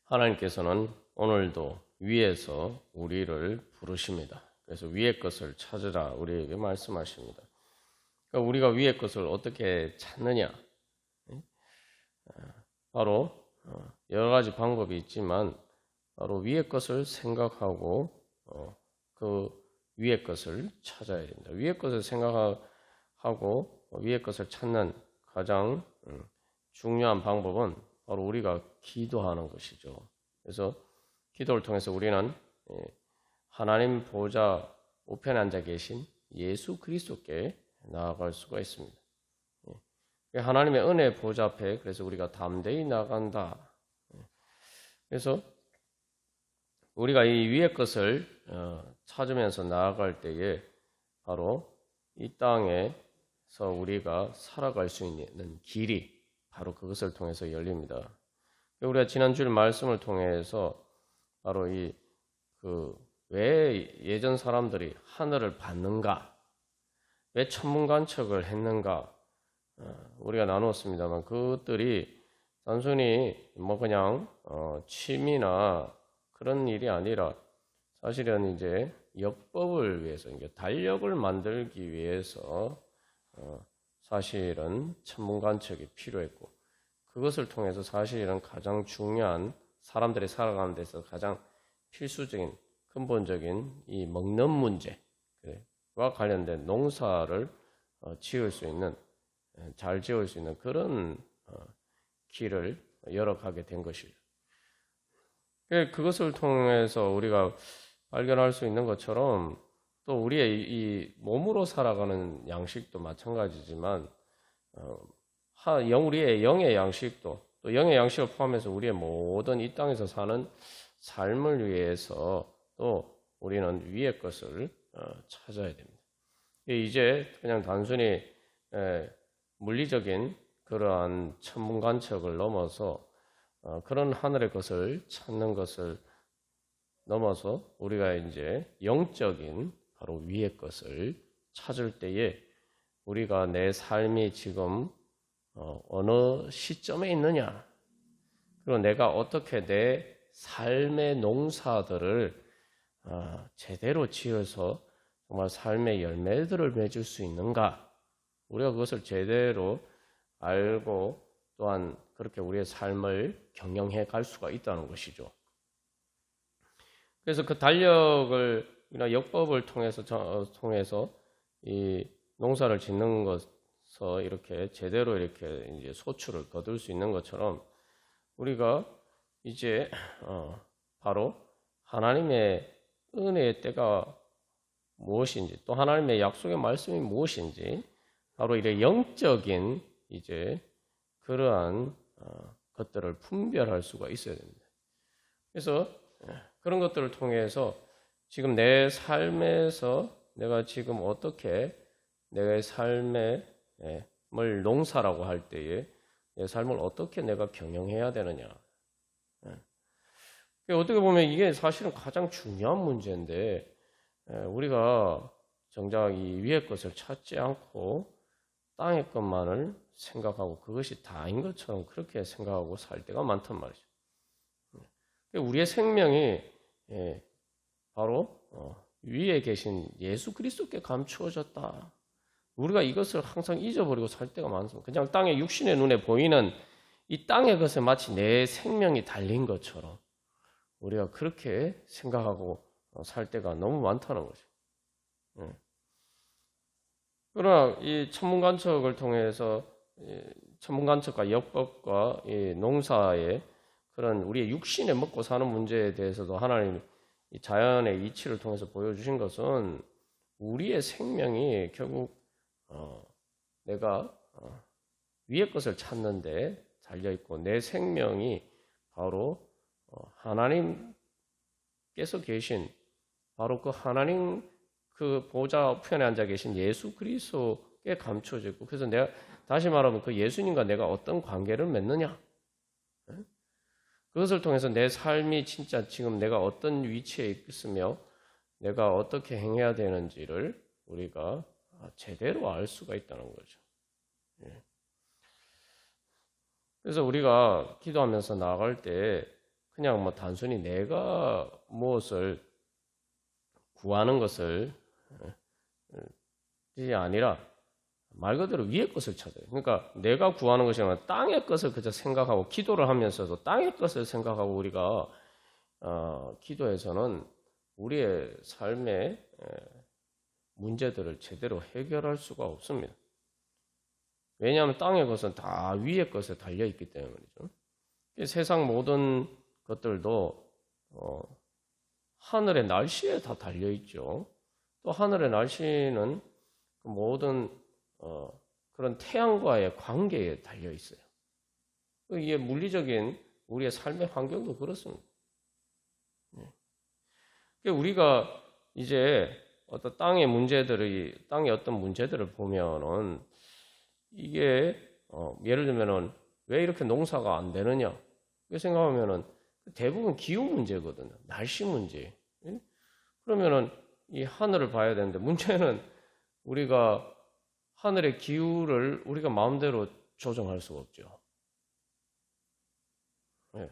하나님께서는 오늘도 위에서 우리를 부르십니다. 그래서 위의 것을 찾으라 우리에게 말씀하십니다. 그러니까 우리가 위의 것을 어떻게 찾느냐? 바로 여러 가지 방법이 있지만 바로 위의 것을 생각하고 그 위의 것을 찾아야 됩니다. 위의 것을 생각하고 위의 것을 찾는 가장 중요한 방법은 바로 우리가 기도하는 것이죠. 그래서 기도를 통해서 우리는 하나님 보좌 우편에 앉아 계신 예수 그리스도께 나아갈 수가 있습니다. 하나님의 은혜 보좌 앞에 그래서 우리가 담대히 나간다. 그래서 우리가 이 위의 것을 찾으면서 나아갈 때에 바로 이 땅에서 우리가 살아갈 수 있는 길이 바로 그것을 통해서 열립니다. 우리가 지난주일 말씀을 통해서 바로 왜 예전 사람들이 하늘을 봤는가, 왜 천문관측을 했는가, 우리가 나누었습니다만 그것들이 단순히 그냥 취미나 그런 일이 아니라 사실은 이제 역법을 위해서 이제 달력을 만들기 위해서 사실은 천문관측이 필요했고 그것을 통해서 사실은 가장 중요한 사람들이 살아가는 데서 가장 필수적인 근본적인 이 먹는 문제와 관련된 농사를 지을 수 있는 잘 지을 수 있는 그런 길을 열어가게 된 것이죠. 그것을 통해서 우리가 발견할 수 있는 것처럼 또 우리의 이 몸으로 살아가는 양식도 마찬가지지만 우리의 영의 양식도 또 영의 양식을 포함해서 우리의 모든 이 땅에서 사는 삶을 위해서 또 우리는 위의 것을 찾아야 됩니다. 이제 그냥 단순히 물리적인 그러한 천문관측을 넘어서 그런 하늘의 것을 찾는 것을 넘어서 우리가 이제 영적인 바로 위의 것을 찾을 때에 우리가 내 삶이 지금 어느 시점에 있느냐, 그리고 내가 어떻게 내 삶의 농사들을 제대로 지어서 정말 삶의 열매들을 맺을 수 있는가, 우리가 그것을 제대로 알고 또한 그렇게 우리의 삶을 경영해 갈 수가 있다는 것이죠. 그래서 그 달력을 역법을 통해서 이 농사를 짓는 것서 이렇게 제대로 이렇게 이제 소출을 거둘 수 있는 것처럼 우리가 이제 바로 하나님의 은혜의 때가 무엇인지 또 하나님의 약속의 말씀이 무엇인지 바로 이래 영적인 이제 그러한 것들을 분별할 수가 있어야 됩니다. 그래서 그런 것들을 통해서 지금 내 삶에서 내가 지금 어떻게 내 삶을 농사라고 할 때에 내 삶을 어떻게 내가 경영해야 되느냐. 어떻게 보면 이게 사실은 가장 중요한 문제인데 우리가 정작 이 위의 것을 찾지 않고 땅의 것만을 생각하고 그것이 다인 것처럼 그렇게 생각하고 살 때가 많단 말이죠. 우리의 생명이 바로 위에 계신 예수 그리스도께 감추어졌다. 우리가 이것을 항상 잊어버리고 살 때가 많습니다. 그냥 땅의 육신의 눈에 보이는 이 땅의 것에 마치 내 생명이 달린 것처럼 우리가 그렇게 생각하고 살 때가 너무 많다는 거죠. 그러나 이 천문관측을 통해서 천문관측과 역법과 이 농사의 그런 우리의 육신에 먹고 사는 문제에 대해서도 하나님 이 자연의 이치를 통해서 보여주신 것은 우리의 생명이 결국 내가 위의 것을 찾는데 달려있고 내 생명이 바로 하나님께서 계신 바로 그 하나님 그 보좌 우편에 앉아 계신 예수 그리스도께 감춰져 있고 그래서 내가 다시 말하면 그 예수님과 내가 어떤 관계를 맺느냐 그것을 통해서 내 삶이 진짜 지금 내가 어떤 위치에 있으며 내가 어떻게 행해야 되는지를 우리가 제대로 알 수가 있다는 거죠. 그래서 우리가 기도하면서 나아갈 때 그냥 뭐 단순히 내가 무엇을 구하는 것을 이 아니라 말 그대로 위의 것을 찾아요. 그러니까 내가 구하는 것이 아니라 땅의 것을 그저 생각하고 기도를 하면서도 땅의 것을 생각하고 우리가 기도에서는 우리의 삶의 문제들을 제대로 해결할 수가 없습니다. 왜냐하면 땅의 것은 다 위의 것에 달려있기 때문이죠. 세상 모든 것들도 하늘의 날씨에 다 달려있죠. 또 하늘의 날씨는 모든 그런 태양과의 관계에 달려있어요. 이게 물리적인 우리의 삶의 환경도 그렇습니다. 우리가 이제 땅의 어떤 문제들을 보면은 이게 예를 들면은 왜 이렇게 농사가 안 되느냐 이렇게 생각하면은 대부분 기후 문제거든요. 날씨 문제. 그러면은 이 하늘을 봐야 되는데 문제는 우리가 하늘의 기후를 우리가 마음대로 조정할 수가 없죠. 네.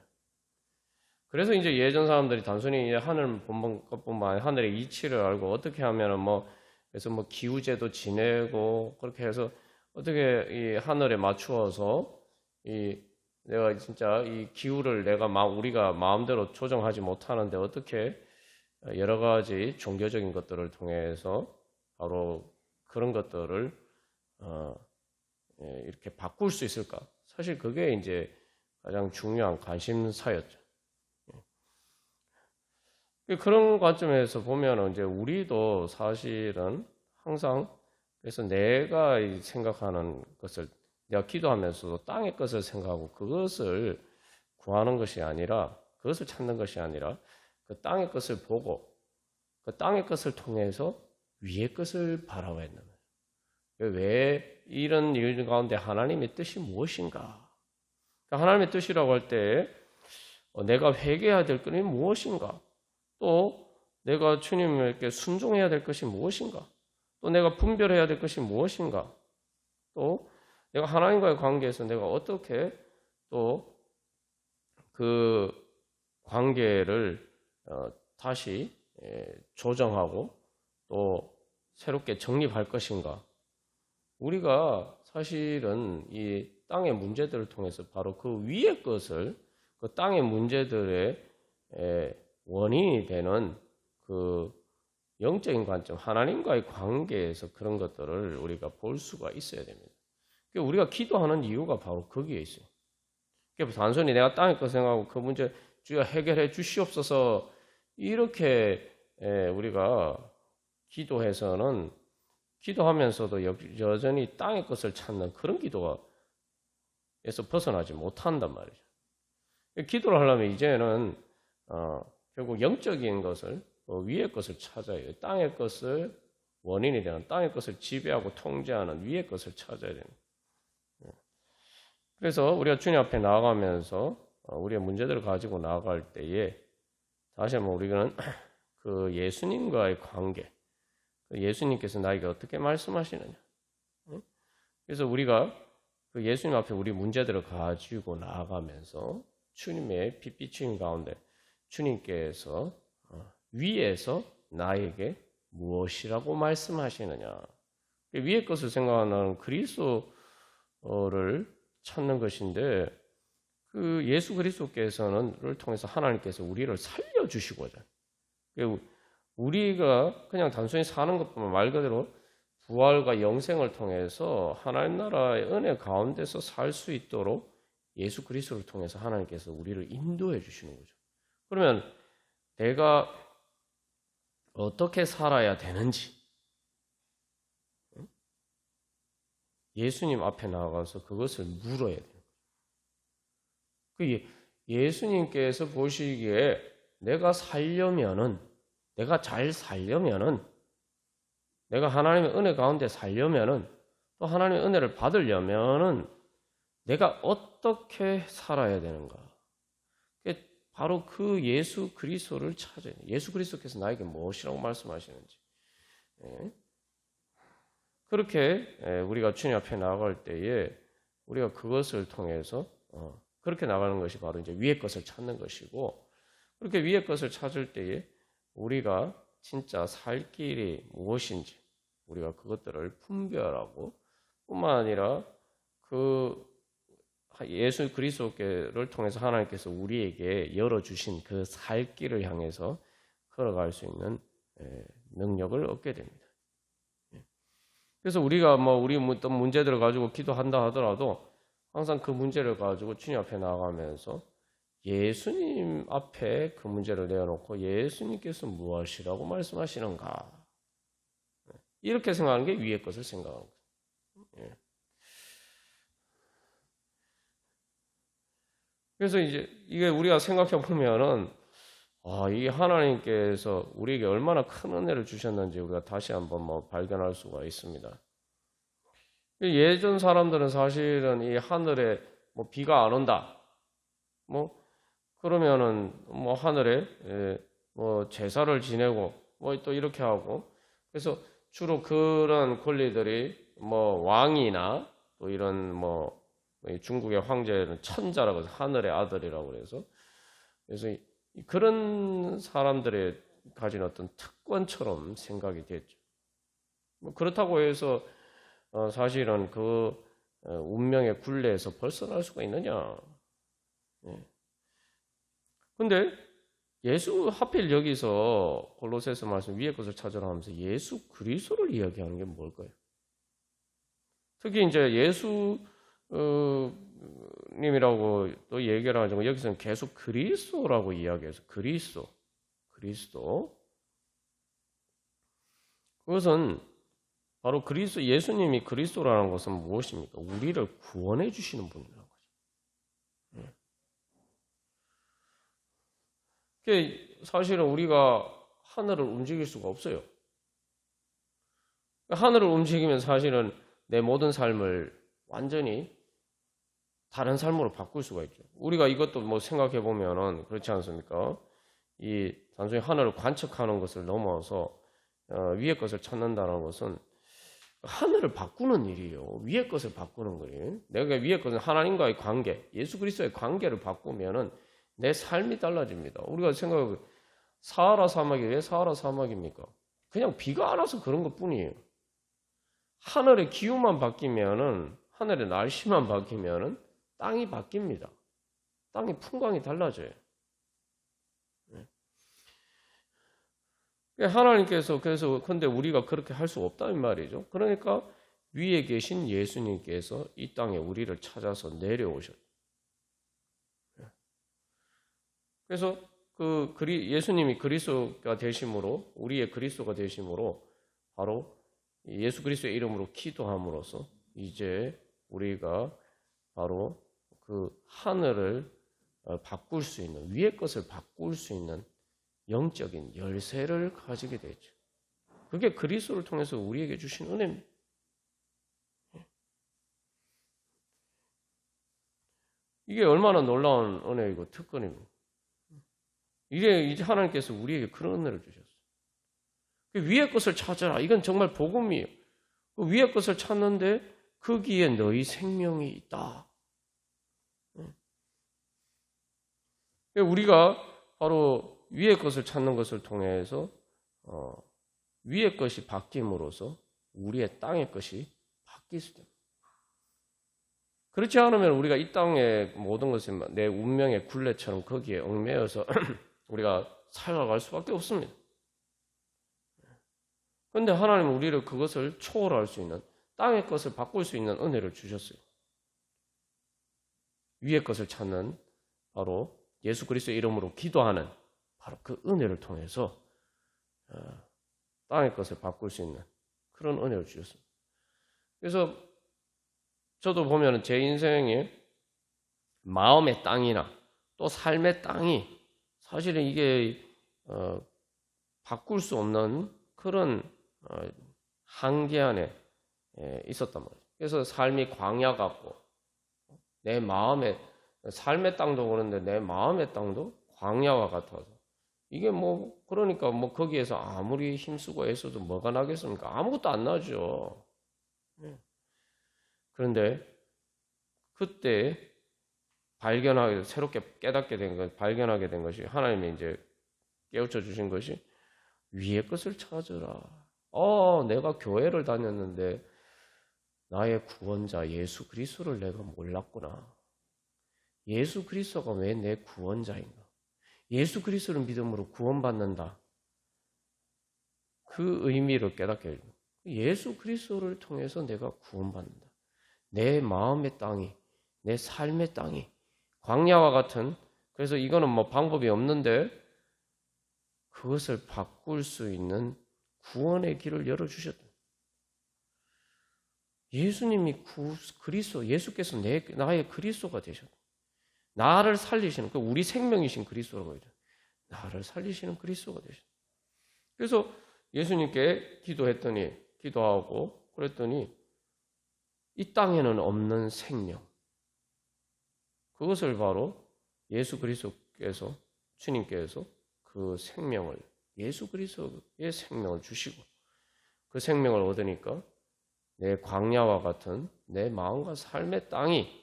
그래서 이제 예전 사람들이 단순히 하늘 보는 것뿐만 아니라 하늘의 이치를 알고 어떻게 하면은 그래서 기후제도 지내고 그렇게 해서 어떻게 이 하늘에 맞추어서 내가 진짜 이 기후를 우리가 마음대로 조정하지 못하는데 어떻게 여러 가지 종교적인 것들을 통해서 바로 그런 것들을 이렇게 바꿀 수 있을까? 사실 그게 이제 가장 중요한 관심사였죠. 그런 관점에서 보면은 이제 우리도 사실은 항상 그래서 내가 생각하는 것을 내가 기도하면서도 땅의 것을 생각하고 그것을 구하는 것이 아니라 그것을 찾는 것이 아니라 그 땅의 것을 보고 그 땅의 것을 통해서 위의 것을 바라봐야 한다. 왜 이런 일 가운데 하나님의 뜻이 무엇인가? 하나님의 뜻이라고 할 때 내가 회개해야 될 것이 무엇인가? 또 내가 주님에게 순종해야 될 것이 무엇인가? 또 내가 분별해야 될 것이 무엇인가? 또 내가 하나님과의 관계에서 내가 어떻게 또 그 관계를 다시 조정하고 또 새롭게 정립할 것인가? 우리가 사실은 이 땅의 문제들을 통해서 바로 그 위의 것을 그 땅의 문제들의 원인이 되는 그 영적인 관점, 하나님과의 관계에서 그런 것들을 우리가 볼 수가 있어야 됩니다. 우리가 기도하는 이유가 바로 거기에 있어요. 단순히 내가 땅의 것 생각하고 그 문제 주여 해결해 주시옵소서 이렇게 우리가 기도하면서도 여전히 땅의 것을 찾는 그런 기도에서 벗어나지 못한단 말이죠. 기도를 하려면 이제는 결국 영적인 것을 위의 것을 찾아야 해요. 땅의 것을 원인이 되는 땅의 것을 지배하고 통제하는 위의 것을 찾아야 됩니다. 그래서 우리가 주님 앞에 나아가면서 우리의 문제들을 가지고 나아갈 때에 다시 한번 우리는 그 예수님과의 관계, 예수님께서 나에게 어떻게 말씀하시느냐. 그래서 우리가 그 예수님 앞에 우리 문제들을 가지고 나아가면서 주님의 빛 비추인 가운데 주님께서 위에서 나에게 무엇이라고 말씀하시느냐. 위의 것을 생각하는 그리스도를 찾는 것인데 그 예수 그리스도께서는를 통해서 하나님께서 우리를 살려주시고자 우리가 그냥 단순히 사는 것뿐만 말 그대로 부활과 영생을 통해서 하나님 나라의 은혜 가운데서 살 수 있도록 예수 그리스도를 통해서 하나님께서 우리를 인도해 주시는 거죠. 그러면 내가 어떻게 살아야 되는지 예수님 앞에 나가서 그것을 물어야 돼요. 예수님께서 보시기에 내가 잘 살려면은, 내가 하나님의 은혜 가운데 살려면은, 또 하나님의 은혜를 받으려면은 내가 어떻게 살아야 되는가? 바로 그 예수 그리스도를 찾아야 돼요. 예수 그리스도께서 나에게 무엇이라고 말씀하시는지. 그렇게 우리가 주님 앞에 나아갈 때에 우리가 그것을 통해서 그렇게 나가는 것이 바로 이제 위의 것을 찾는 것이고, 그렇게 위의 것을 찾을 때에 우리가 진짜 살 길이 무엇인지 우리가 그것들을 분별하고, 뿐만 아니라 그 예수 그리스도를 통해서 하나님께서 우리에게 열어주신 그 살 길을 향해서 걸어갈 수 있는 능력을 얻게 됩니다. 그래서 우리가 우리 어떤 문제들을 가지고 기도한다 하더라도 항상 그 문제를 가지고 주님 앞에 나가면서 예수님 앞에 그 문제를 내어놓고 예수님께서 무엇이라고 말씀하시는가, 이렇게 생각하는 게 위의 것을 생각하는 거예요. 그래서 이제 이게 우리가 생각해 보면은 이 하나님께서 우리에게 얼마나 큰 은혜를 주셨는지 우리가 다시 한번 발견할 수가 있습니다. 예전 사람들은 사실은 이 하늘에 비가 안 온다, 그러면은 하늘에 제사를 지내고 또 이렇게 하고, 그래서 주로 그런 권리들이 왕이나 또 이런 중국의 황제는 천자라고 해서 하늘의 아들이라고 그래서 그런 사람들의 가진 어떤 특권처럼 생각이 됐죠. 그렇다고 해서 사실은 그 운명의 굴레에서 벗어날 수가 있느냐? 근데 예수 하필 여기서 골로새서 말씀 위의 것을 찾으라 하면서 예수 그리스도를 이야기하는 게 뭘까요? 특히 이제 예수 님이라고 또 얘기를 하지만 여기서는 계속 그리스도라고 이야기해서 그리스도 그것은 바로 그리스도, 예수님이 그리스도라는 것은 무엇입니까? 우리를 구원해 주시는 분이라는 거죠. 사실은 우리가 하늘을 움직일 수가 없어요. 하늘을 움직이면 사실은 내 모든 삶을 완전히 다른 삶으로 바꿀 수가 있죠. 우리가 이것도 생각해 보면은 그렇지 않습니까? 이 단순히 하늘을 관측하는 것을 넘어서 위의 것을 찾는다는 것은 하늘을 바꾸는 일이에요. 위의 것을 바꾸는 거예요. 내가 위의 것은 하나님과의 관계, 예수 그리스도의 관계를 바꾸면은 내 삶이 달라집니다. 우리가 생각해 사하라 사막이 왜 사하라 사막입니까? 그냥 비가 안 와서 그런 것뿐이에요. 하늘의 기후만 바뀌면은, 하늘의 날씨만 바뀌면은 땅이 바뀝니다. 땅의 풍광이 달라져요. 하나님께서 근데 우리가 그렇게 할 수 없다는 말이죠. 그러니까 위에 계신 예수님께서 이 땅에 우리를 찾아서 내려오셨어요. 그래서 예수님이 그리스도가 되심으로, 우리의 그리스도가 되심으로 바로 예수 그리스도의 이름으로 기도함으로써 이제 우리가 바로 그 하늘을 바꿀 수 있는, 위의 것을 바꿀 수 있는 영적인 열쇠를 가지게 되죠. 그게 그리스도를 통해서 우리에게 주신 은혜입니다. 이게 얼마나 놀라운 은혜이고 특권입니다. 이제 하나님께서 우리에게 그런 은혜를 주셨어요. 위의 것을 찾아라. 이건 정말 복음이에요. 그 위의 것을 찾는데 거기에 너희 생명이 있다. 우리가 바로 위의 것을 찾는 것을 통해서 위의 것이 바뀜으로써 우리의 땅의 것이 바뀔 수 있습니다. 그렇지 않으면 우리가 이 땅의 모든 것을 내 운명의 굴레처럼 거기에 얽매여서 우리가 살아갈 수밖에 없습니다. 그런데 하나님은 우리를 그것을 초월할 수 있는, 땅의 것을 바꿀 수 있는 은혜를 주셨어요. 위의 것을 찾는 바로 예수 그리스도의 이름으로 기도하는 바로 그 은혜를 통해서 땅의 것을 바꿀 수 있는 그런 은혜를 주셨습니다. 그래서 저도 보면 제 인생에 마음의 땅이나 또 삶의 땅이 사실은 이게 바꿀 수 없는 그런 한계 안에 있었단 말이에요. 그래서 삶이 광야 같고 내 마음의 삶의 땅도 그런데 내 마음의 땅도 광야와 같아서 이게 그러니까 거기에서 아무리 힘쓰고 애써도 뭐가 나겠습니까? 아무것도 안 나죠. 그런데 그때 발견하게 새롭게 깨닫게 된 것, 발견하게 된 것이 하나님이 이제 깨우쳐 주신 것이 위의 것을 찾으라. 내가 교회를 다녔는데 나의 구원자 예수 그리스도를 내가 몰랐구나. 예수 그리스도가 왜 내 구원자인가? 예수 그리스도를 믿음으로 구원받는다. 그 의미를 깨닫게 해요. 예수 그리스도를 통해서 내가 구원받는다. 내 마음의 땅이, 내 삶의 땅이 광야와 같은, 그래서 이거는 뭐 방법이 없는데 그것을 바꿀 수 있는 구원의 길을 열어주셨다. 예수님이 그리스도, 예수께서 나의 그리스도가 되셨다. 나를 살리시는, 우리 생명이신 그리스도라고 하죠. 나를 살리시는 그리스도가 되셨다. 그래서 예수님께 기도하고 그랬더니 이 땅에는 없는 생명, 그것을 바로 예수 그리스도께서, 주님께서 그 생명을, 예수 그리스도의 생명을 주시고 그 생명을 얻으니까 내 광야와 같은 내 마음과 삶의 땅이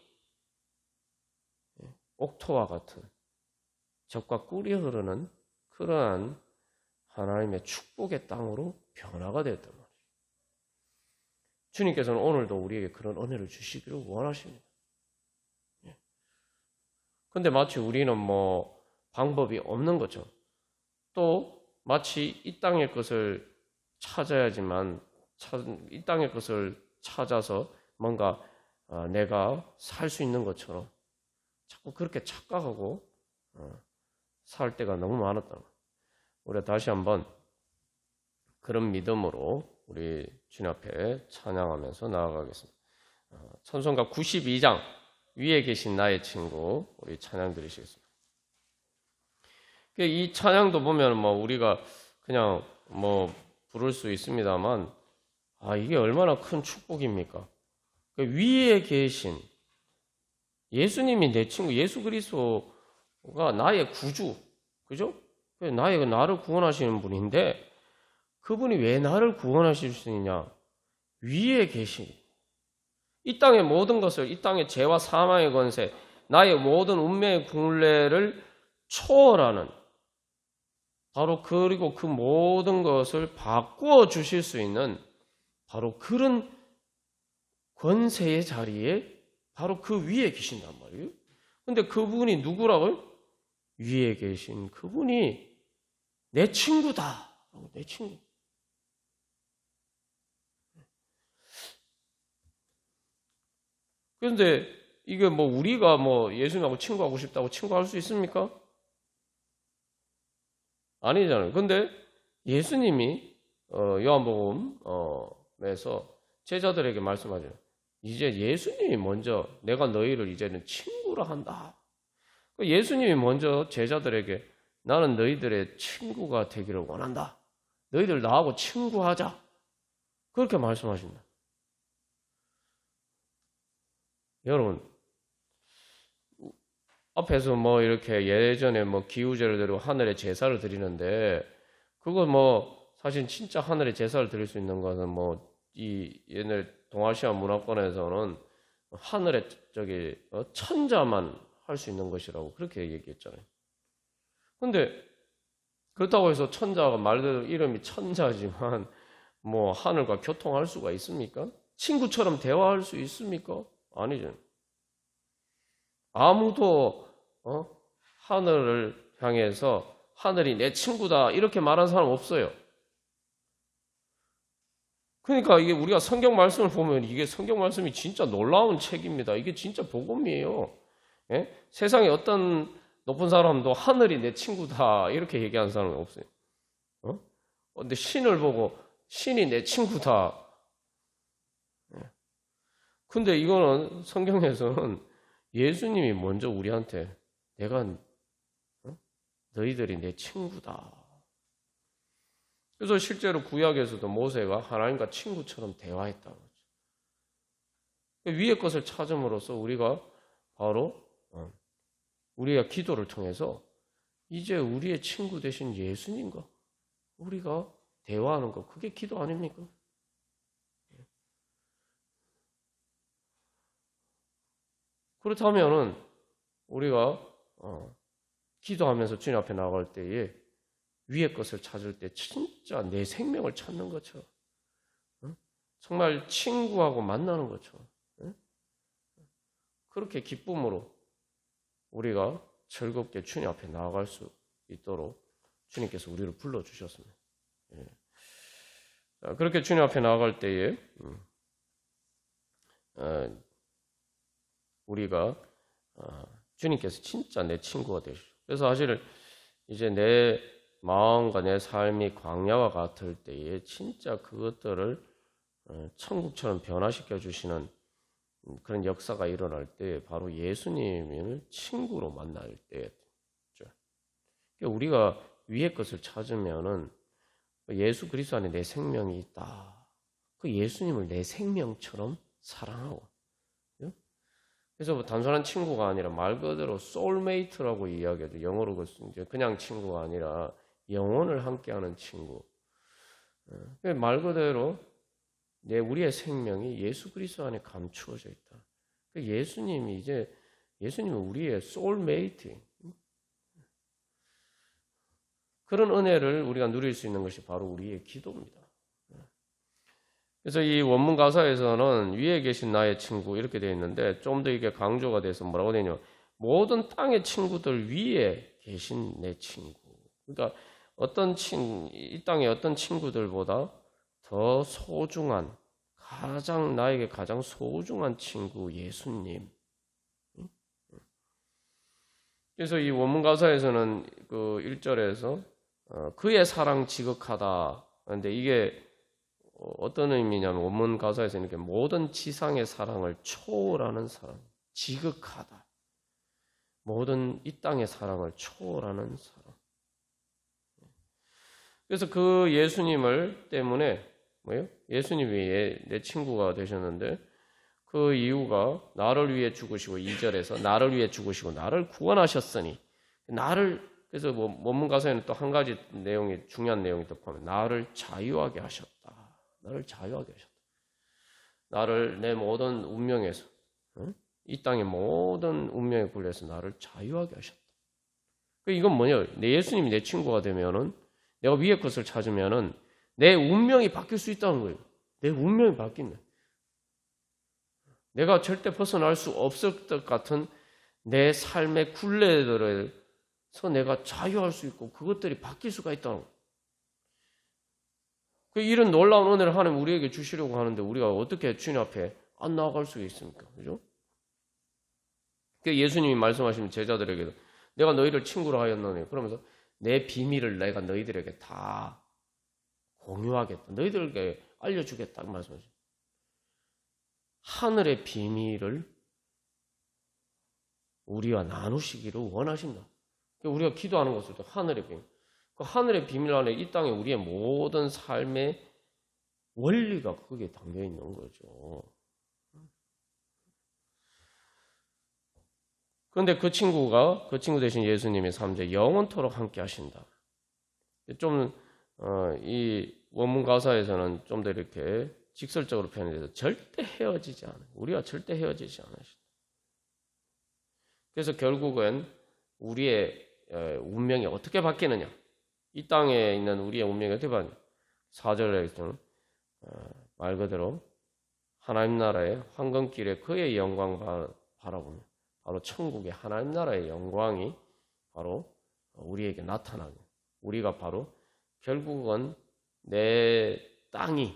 옥토와 같은 젖과 꿀이 흐르는 그러한 하나님의 축복의 땅으로 변화가 되었단 말이에요. 주님께서는 오늘도 우리에게 그런 은혜를 주시기를 원하십니다. 그런데 마치 우리는 뭐 방법이 없는 것처럼, 또 마치 이 땅의 것을 찾아야지만, 이 땅의 것을 찾아서 뭔가 내가 살 수 있는 것처럼 자꾸 그렇게 착각하고 살 때가 너무 많았다. 우리가 다시 한번 그런 믿음으로 우리 주님 앞에 찬양하면서 나아가겠습니다. 찬송가 92장 위에 계신 나의 친구, 우리 찬양 드리시겠습니다. 이 찬양도 보면 뭐 우리가 그냥 뭐 부를 수 있습니다만, 이게 얼마나 큰 축복입니까? 위에 계신 예수님이 내 친구, 예수 그리스도가 나의 구주, 그죠? 나를 구원하시는 분인데, 그분이 왜 나를 구원하실 수 있냐? 위에 계신, 이 땅의 모든 것을, 이 땅의 죄와 사망의 권세, 나의 모든 운명의 굴레를 초월하는, 바로 그리고 그 모든 것을 바꾸어 주실 수 있는 바로 그런 권세의 자리에 바로 그 위에 계신단 말이에요. 근데 그분이 누구라고요? 위에 계신 그분이 내 친구다. 내 친구. 그런데 이게 뭐 우리가 뭐 예수님하고 친구하고 싶다고 친구할 수 있습니까? 아니잖아요. 근데 예수님이 요한복음에서 제자들에게 말씀하죠. 이제 예수님이 먼저 내가 너희를 이제는 친구라 한다. 예수님이 먼저 제자들에게 나는 너희들의 친구가 되기를 원한다. 너희들 나하고 친구하자. 그렇게 말씀하신다. 여러분, 앞에서 뭐 이렇게 예전에 뭐 기우제를 드리고 하늘에 제사를 드리는데, 그거 뭐 사실 진짜 하늘에 제사를 드릴 수 있는 것은 뭐 이 옛날 동아시아 문화권에서는 하늘에 천자만 할 수 있는 것이라고 그렇게 얘기했잖아요. 근데 그렇다고 해서 천자가 말대로 이름이 천자지만 뭐 하늘과 교통할 수가 있습니까? 친구처럼 대화할 수 있습니까? 아니죠. 아무도 하늘을 향해서 하늘이 내 친구다 이렇게 말한 사람 없어요. 그러니까 이게 우리가 성경 말씀을 보면 이게 성경 말씀이 진짜 놀라운 책입니다. 이게 진짜 복음이에요. 예? 세상에 어떤 높은 사람도 하늘이 내 친구다 이렇게 얘기하는 사람은 없어요. 근데 신을 보고 신이 내 친구다. 근데 이거는 성경에서는 예수님이 먼저 우리한테 너희들이 내 친구다. 그래서 실제로 구약에서도 모세가 하나님과 친구처럼 대화했다고 하죠. 위의 것을 찾음으로써 우리가 바로 우리가 기도를 통해서 이제 우리의 친구 되신 예수님과 우리가 대화하는 것, 그게 기도 아닙니까? 그렇다면은 우리가 기도하면서 주님 앞에 나갈 때에 위의 것을 찾을 때 진짜 내 생명을 찾는 것처럼, 정말 친구하고 만나는 것처럼, 그렇게 기쁨으로 우리가 즐겁게 주님 앞에 나아갈 수 있도록 주님께서 우리를 불러주셨습니다. 그렇게 주님 앞에 나아갈 때에 우리가 주님께서 진짜 내 친구가 되시죠. 그래서 사실 이제 내 마음과 내 삶이 광야와 같을 때에 진짜 그것들을 천국처럼 변화시켜 주시는 그런 역사가 일어날 때 바로 예수님을 친구로 만날 때죠. 우리가 위의 것을 찾으면은 예수 그리스도 안에 내 생명이 있다. 그 예수님을 내 생명처럼 사랑하고, 그래서 뭐 단순한 친구가 아니라 말 그대로 소울메이트라고 이야기하죠. 영어로 이제 그냥 친구가 아니라 영혼을 함께하는 친구. 말 그대로 우리의 생명이 예수 그리스도 안에 감추어져 있다. 예수님이 우리의 소울메이트. 그런 은혜를 우리가 누릴 수 있는 것이 바로 우리의 기도입니다. 그래서 이 원문 가사에서는 위에 계신 나의 친구 이렇게 되어 있는데 좀 더 이게 강조가 돼서 뭐라고 되냐? 모든 땅의 친구들 위에 계신 내 친구. 그러니까 이 땅의 어떤 친구들보다 더 소중한, 나에게 가장 소중한 친구 예수님. 그래서 이 원문 가사에서는 그 1절에서 그의 사랑 지극하다. 그런데 이게 어떤 의미냐면 원문 가사에서 이렇게 모든 지상의 사랑을 초월하는 사랑, 지극하다. 모든 이 땅의 사랑을 초월하는 사랑. 그래서 그 예수님을 때문에 예수님이 내 친구가 되셨는데 그 이유가 나를 위해 죽으시고 2절에서 나를 위해 죽으시고 나를 구원하셨으니 그래서 원문 가사에는 또 한 가지 중요한 내용이 더 포함해 나를 자유하게 하셨다. 나를 자유하게 하셨다. 나를 내 모든 운명에서 이 땅의 모든 운명에 굴려서 나를 자유하게 하셨다. 이건 뭐냐? 내 예수님이 내 친구가 되면은 내가 위의 것을 찾으면은 내 운명이 바뀔 수 있다는 거예요. 내 운명이 바뀐다. 내가 절대 벗어날 수 없을 것 같은 내 삶의 굴레들에서 내가 자유할 수 있고 그것들이 바뀔 수가 있다는 거예요. 이런 놀라운 은혜를 하나님 우리에게 주시려고 하는데 우리가 어떻게 주님 앞에 안 나아갈 수 있습니까? 그죠? 예수님이 말씀하시는 제자들에게도 내가 너희를 친구로 하였노니 그러면서 내 비밀을 내가 너희들에게 다 공유하겠다. 너희들에게 알려주겠다. 그 말씀하시죠. 하늘의 비밀을 우리와 나누시기를 원하신다. 우리가 기도하는 것도 하늘의 비밀. 그 하늘의 비밀 안에 이 땅에 우리의 모든 삶의 원리가 거기에 담겨 있는 거죠. 그런데 그 친구 대신 예수님의 3절 영원토록 함께 하신다. 이 원문 가사에서는 좀 더 이렇게 직설적으로 표현해서 절대 헤어지지 않아요. 우리가 절대 헤어지지 않으신다. 그래서 결국은 우리의 운명이 어떻게 바뀌느냐? 이 땅에 있는 우리의 운명이 어떻게 바뀌느냐? 4절에서는 말 그대로 하나님 나라의 황금길에 그의 영광 바라보며 바로 천국의 하나님 나라의 영광이 바로 우리에게 나타나고 우리가 바로 결국은 내 땅이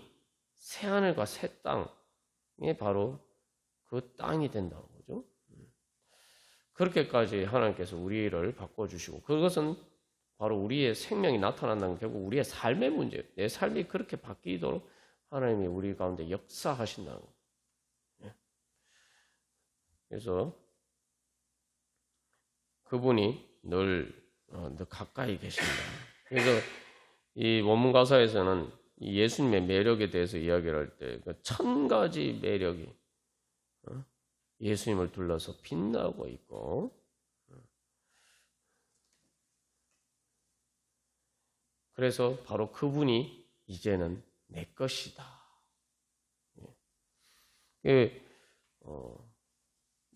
새하늘과 새 땅이 바로 그 땅이 된다는 거죠. 그렇게까지 하나님께서 우리를 바꿔주시고 그것은 바로 우리의 생명이 나타난다는 결국 우리의 삶의 문제예요. 내 삶이 그렇게 바뀌도록 하나님이 우리 가운데 역사하신다는 거예요. 그래서 그분이 늘 가까이 계신다. 그래서 이 원문 가사에서는 예수님의 매력에 대해서 이야기를 할 때 1000가지 매력이 예수님을 둘러서 빛나고 있고 그래서 바로 그분이 이제는 내 것이다.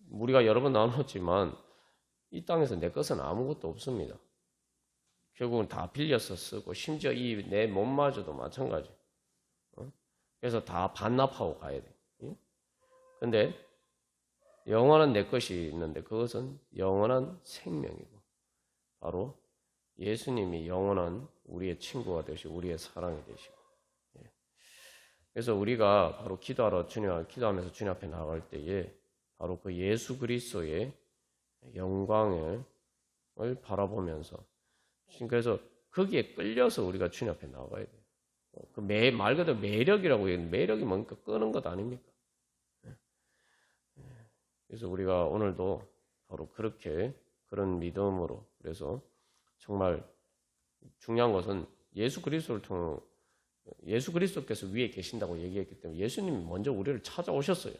우리가 여러 번 나눴지만 이 땅에서 내 것은 아무것도 없습니다. 결국은 다 빌려서 쓰고 심지어 이 내 몸마저도 마찬가지. 그래서 다 반납하고 가야 돼. 근데 영원한 내 것이 있는데 그것은 영원한 생명이고 바로 예수님이 영원한 우리의 친구가 되시고 우리의 사랑이 되시고. 그래서 우리가 바로 기도하면서 주님 앞에 나갈 때에 바로 그 예수 그리스도의 영광을 바라보면서 그래서 거기에 끌려서 우리가 주님 앞에 나가야 돼요. 말 그대로 매력이라고 해요. 매력이 뭡니까? 끄는 것 아닙니까? 그래서 우리가 오늘도 바로 그런 믿음으로 그래서 정말 중요한 것은 예수 그리스도께서 위에 계신다고 얘기했기 때문에 예수님이 먼저 우리를 찾아오셨어요.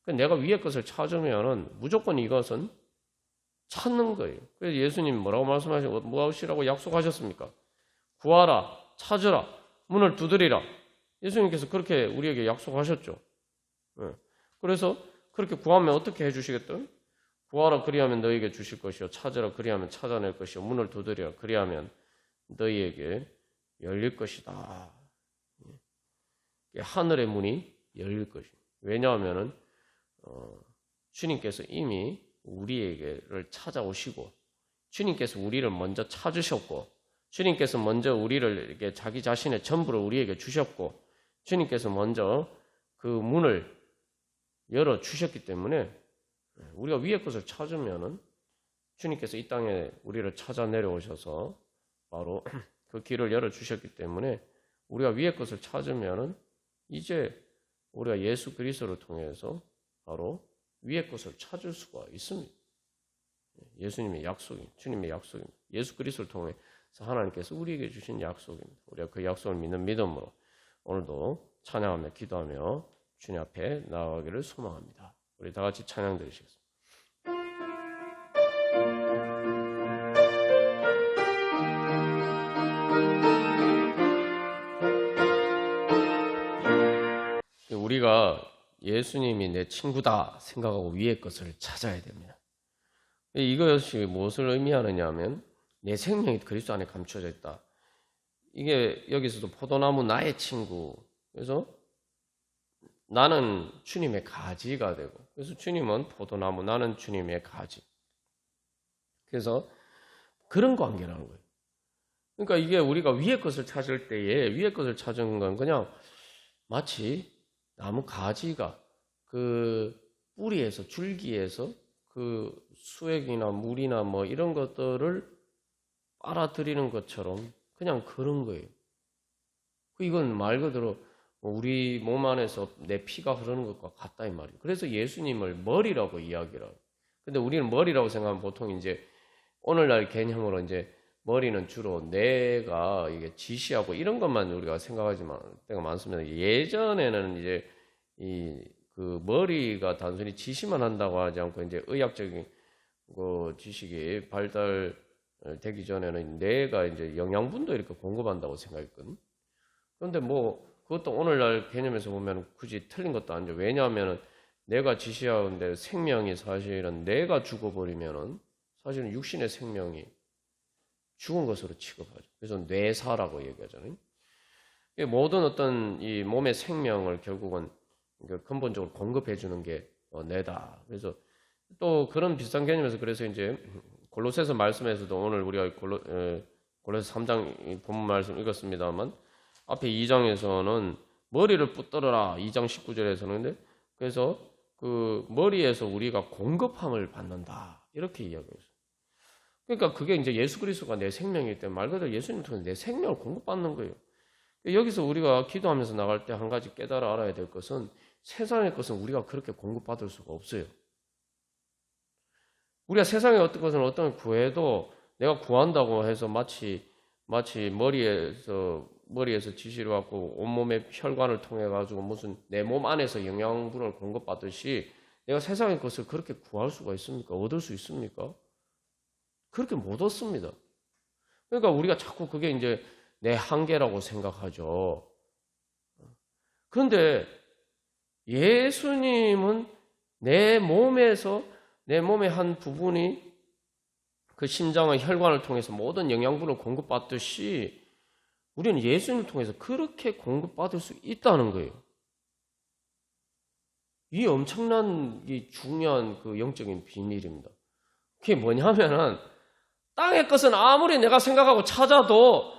내가 위의 것을 찾으면은 무조건 이것은 찾는 거예요. 그래서 예수님이 뭐라고 말씀하시고 무엇이라고 약속하셨습니까? 구하라, 찾으라, 문을 두드리라. 예수님께서 그렇게 우리에게 약속하셨죠. 그래서 그렇게 구하면 어떻게 해주시겠다? 구하라 그리하면 너희에게 주실 것이요 찾으라 그리하면 찾아낼 것이요 문을 두드리라 그리하면 너희에게 열릴 것이다. 하늘의 문이 열릴 것이다. 왜냐하면은 주님께서 이미 우리에게를 찾아오시고 주님께서 우리를 먼저 찾으셨고 주님께서 먼저 우리를 이렇게 자기 자신의 전부를 우리에게 주셨고 주님께서 먼저 그 문을 열어 주셨기 때문에 우리가 위의 것을 찾으면은 주님께서 이 땅에 우리를 찾아 내려오셔서 바로 그 길을 열어 주셨기 때문에 우리가 위의 것을 찾으면은 이제 우리가 예수 그리스도를 통해서 바로 위의 것을 찾을 수가 있습니다. 예수님의 약속입니다. 주님의 약속입니다. 예수 그리스도를 통해서 하나님께서 우리에게 주신 약속입니다. 우리가 그 약속을 믿는 믿음으로 오늘도 찬양하며 기도하며 주님 앞에 나아가기를 소망합니다. 우리 다 같이 찬양 드리시겠습니다. 우리가 예수님이 내 친구다 생각하고 위의 것을 찾아야 됩니다. 이것이 무엇을 의미하느냐 하면 내 생명이 그리스도 안에 감춰져 있다. 이게 여기서도 포도나무 나의 친구. 그래서 나는 주님의 가지가 되고 그래서 주님은 포도나무 나는 주님의 가지. 그래서 그런 관계라는 거예요. 그러니까 이게 우리가 위의 것을 찾을 때에 위의 것을 찾은 건 그냥 마치 나무 가지가 그 뿌리에서 줄기에서 그 수액이나 물이나 뭐 이런 것들을 빨아들이는 것처럼 그냥 그런 거예요. 이건 말 그대로 우리 몸 안에서 내 피가 흐르는 것과 같다 이 말이에요. 그래서 예수님을 머리라고 이야기를 해요. 근데 우리는 머리라고 생각하면 보통 이제 오늘날 개념으로 이제 머리는 주로 내가 이게 지시하고 이런 것만 우리가 생각하지만 때가 많습니다. 예전에는 이제 그 머리가 단순히 지시만 한다고 하지 않고 이제 의학적인 그 지식이 발달되기 전에는 뇌가 이제 영양분도 이렇게 공급한다고 생각했거든. 그런데 뭐 그것도 오늘날 개념에서 보면 굳이 틀린 것도 아니죠. 왜냐하면은 내가 지시하는데 생명이 사실은 내가 죽어버리면은 사실은 육신의 생명이 죽은 것으로 취급하죠. 그래서 뇌사라고 얘기하잖아요. 모든 어떤 이 몸의 생명을 결국은 근본적으로 공급해 주는 게 뇌다. 그래서 또 그런 비슷한 개념에서 그래서 이제 골로새서 말씀에서도 오늘 우리가 골로새 3장 본문 말씀 읽었습니다만 앞에 2장에서는 머리를 붙들어라 2장 19절에서는 근데 그래서 그 머리에서 우리가 공급함을 받는다 이렇게 이야기했어요. 그러니까 그게 이제 예수 그리스도가 내 생명이기 때문에 말 그대로 예수님 통해서 내 생명을 공급받는 거예요. 여기서 우리가 기도하면서 나갈 때 한 가지 깨달아 알아야 될 것은 세상의 것은 우리가 그렇게 공급받을 수가 없어요. 우리가 세상의 어떤 것은 어떤 걸 구해도 내가 구한다고 해서 마치 머리에서 지시를 받고 온몸의 혈관을 통해 가지고 무슨 내 몸 안에서 영양분을 공급받듯이 내가 세상의 것을 그렇게 구할 수가 있습니까? 얻을 수 있습니까? 그렇게 못 얻습니다. 그러니까 우리가 자꾸 그게 이제 내 한계라고 생각하죠. 그런데 예수님은 내 몸의 한 부분이 그 심장의 혈관을 통해서 모든 영양분을 공급받듯이 우리는 예수님을 통해서 그렇게 공급받을 수 있다는 거예요. 이 엄청난 이 중요한 그 영적인 비밀입니다. 그게 뭐냐면은 땅의 것은 아무리 내가 생각하고 찾아도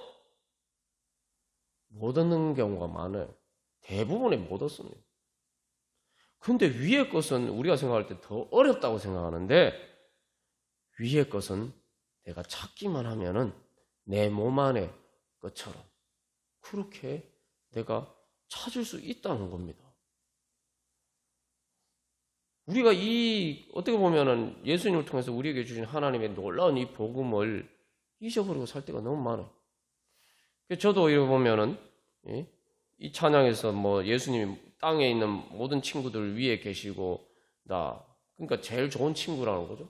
못 얻는 경우가 많아요. 대부분이 못 얻습니다. 근데 위의 것은 우리가 생각할 때 더 어렵다고 생각하는데 위의 것은 내가 찾기만 하면은 내 몸 안의 것처럼 그렇게 내가 찾을 수 있다는 겁니다. 우리가 어떻게 보면은 예수님을 통해서 우리에게 주신 하나님의 놀라운 이 복음을 잊어버리고 살 때가 너무 많아요. 저도 이렇게 보면은 이 찬양에서 뭐 예수님이 땅에 있는 모든 친구들 위에 계시고 그러니까 제일 좋은 친구라는 거죠.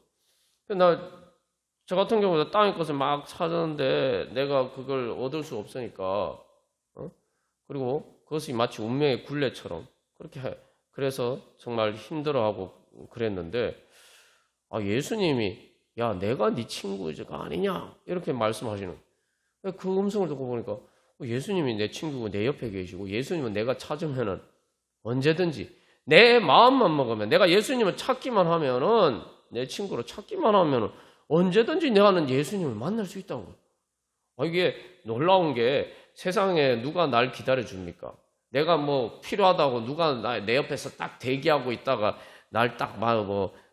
저 같은 경우도 땅의 것을 막 찾았는데 내가 그걸 얻을 수 없으니까 그리고 그것이 마치 운명의 굴레처럼 그렇게 그래서 정말 힘들어하고 그랬는데 예수님이 야 내가 네 친구가 아니냐 이렇게 말씀하시는 그 음성을 듣고 보니까 예수님이 내 친구고 내 옆에 계시고 예수님은 내가 찾으면은 언제든지 내 마음만 먹으면 내가 예수님을 찾기만 하면은 내 친구로 찾기만 하면은 언제든지 내가는 예수님을 만날 수 있다는 거예요. 이게 놀라운 게 세상에 누가 날 기다려 줍니까? 내가 뭐 필요하다고 누가 내 옆에서 딱 대기하고 있다가 날 딱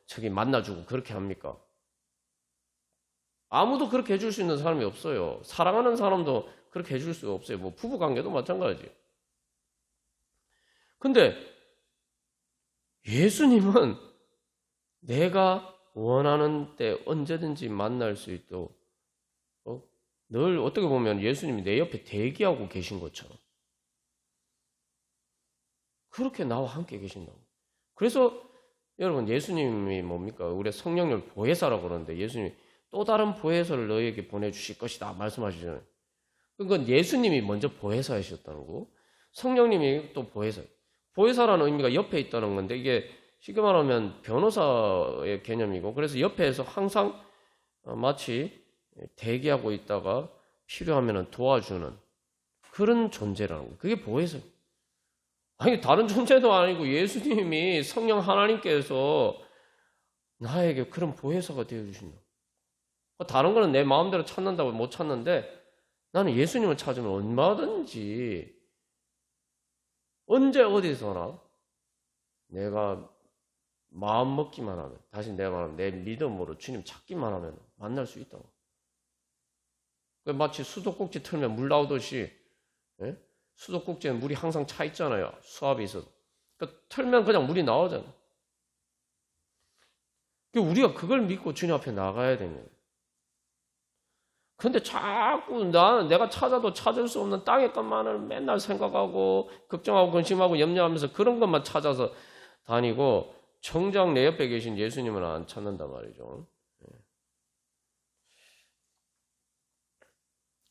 저기 만나주고 그렇게 합니까? 아무도 그렇게 해줄 수 있는 사람이 없어요. 사랑하는 사람도 그렇게 해줄 수 없어요. 뭐 부부 관계도 마찬가지예요. 근데 예수님은 내가 원하는 때 언제든지 만날 수 있도록 늘 어떻게 보면 예수님이 내 옆에 대기하고 계신 것처럼 그렇게 나와 함께 계신다고. 그래서 여러분 예수님이 뭡니까? 우리 성령을 보혜사라고 그러는데 예수님이 또 다른 보혜사를 너희에게 보내주실 것이다 말씀하시잖아요. 그건 예수님이 먼저 보혜사이셨다는 거고 성령님이 또 보혜사예요. 보혜사라는 의미가 옆에 있다는 건데 이게 쉽게 말하면 변호사의 개념이고 그래서 옆에서 항상 마치 대기하고 있다가 필요하면 도와주는 그런 존재라는 거예요. 그게 보혜사예요. 다른 존재도 아니고 예수님이 성령 하나님께서 나에게 그런 보혜사가 되어주신다. 다른 거는 내 마음대로 찾는다고 못 찾는데 나는 예수님을 찾으면 얼마든지 언제 어디서나 내가 마음 먹기만 하면 다시 내가 말하면 내 믿음으로 주님 찾기만 하면 만날 수 있다고. 마치 수도꼭지 틀면 물 나오듯이 수도꼭지에는 물이 항상 차 있잖아요. 수압이 있어도. 그러니까 틀면 그냥 물이 나오잖아요. 우리가 그걸 믿고 주님 앞에 나가야 됩니다. 근데 자꾸 내가 찾아도 찾을 수 없는 땅의 것만을 맨날 생각하고 걱정하고 근심하고 염려하면서 그런 것만 찾아서 다니고 정작 내 옆에 계신 예수님은 안 찾는단 말이죠.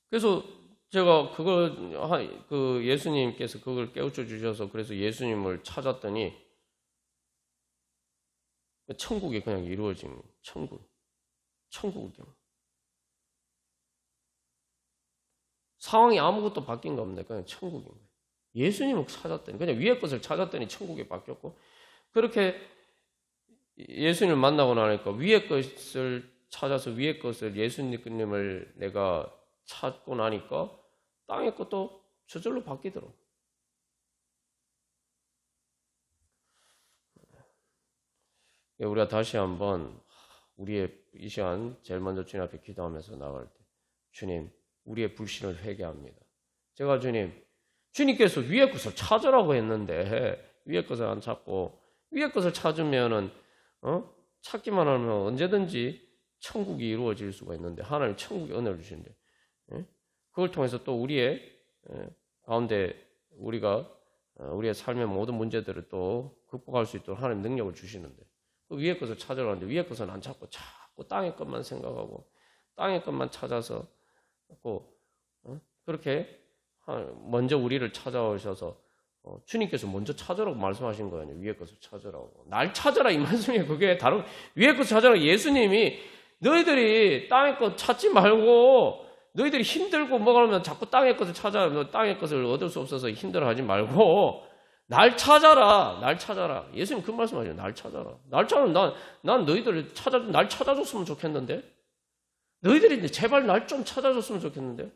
그래서 제가 예수님께서 그걸 깨우쳐 주셔서 그래서 예수님을 찾았더니 천국이 그냥 이루어진 거예요. 천국이요. 상황이 아무것도 바뀐 거 없네. 그냥 천국인 거예요. 예수님을 찾았더니 그냥 위의 것을 찾았더니 천국이 바뀌었고 그렇게 예수님을 만나고 나니까 위의 것을 찾아서 위의 것을 예수님을 내가 찾고 나니까 땅의 것도 저절로 바뀌더라고. 우리가 다시 한번 우리의 이 시간 제일 먼저 주님 앞에 기도하면서 나갈 때 주님 우리의 불신을 회개합니다. 제가 주님께서 위의 것을 찾으라고 했는데 위의 것을 안 찾고 위의 것을 찾으면은 찾기만 하면 언제든지 천국이 이루어질 수가 있는데 하나님 천국의 은혜를 주시는데 그걸 통해서 또 우리의 가운데 우리가 우리의 삶의 모든 문제들을 또 극복할 수 있도록 하나님 능력을 주시는데 그 위의 것을 찾으라는데 위의 것은 안 찾고 자꾸 땅의 것만 생각하고 땅의 것만 찾아서 그렇게 먼저 우리를 찾아오셔서 주님께서 먼저 찾으라고 말씀하신 거예요. 위의 것을 찾으라고. 날 찾아라 이 말씀이에요. 그게 다른 위의 것을 찾으라고 예수님이 너희들이 땅의 것 찾지 말고 너희들이 힘들고 뭐 그러면 자꾸 땅의 것을 찾아. 너 땅의 것을 얻을 수 없어서 힘들어하지 말고 날 찾아라. 날 찾아라. 예수님 그 말씀하세요. 날 찾아라. 날 찾아라. 난 너희들을 날 찾아줬으면 좋겠는데. 너희들이 제발 날 좀 찾아줬으면 좋겠는데.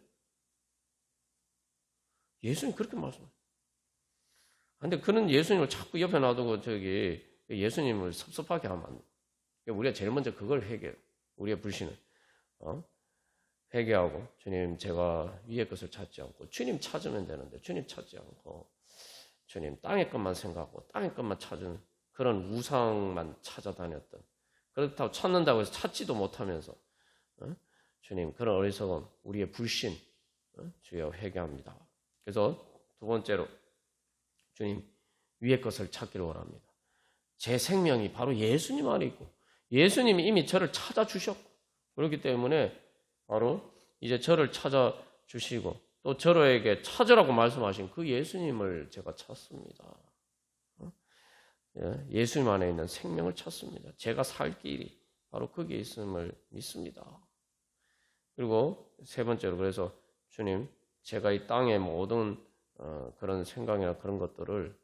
예수님 그렇게 말씀하세요. 근데 그런 예수님을 자꾸 옆에 놔두고 예수님을 섭섭하게 하면 안 돼. 우리가 제일 먼저 그걸 회개해요. 우리의 불신을. 회개하고 주님 제가 위의 것을 찾지 않고 주님 찾으면 되는데 주님 찾지 않고 주님 땅의 것만 생각하고 땅의 것만 찾은 그런 우상만 찾아다녔던 그렇다고 찾는다고 해서 찾지도 못하면서 주님 그런 어리석은 우리의 불신 주여 회개합니다. 그래서 두 번째로 주님 위의 것을 찾기를 원합니다. 제 생명이 바로 예수님 안에 있고 예수님이 이미 저를 찾아주셨고 그렇기 때문에 바로 이제 저를 찾아주시고 또 저에게 찾으라고 말씀하신 그 예수님을 제가 찾습니다. 예수님 안에 있는 생명을 찾습니다. 제가 살 길이 바로 거기에 있음을 믿습니다. 그리고 세 번째로 그래서 주님 제가 이 땅의 모든 그런 생각이나 그런 것들을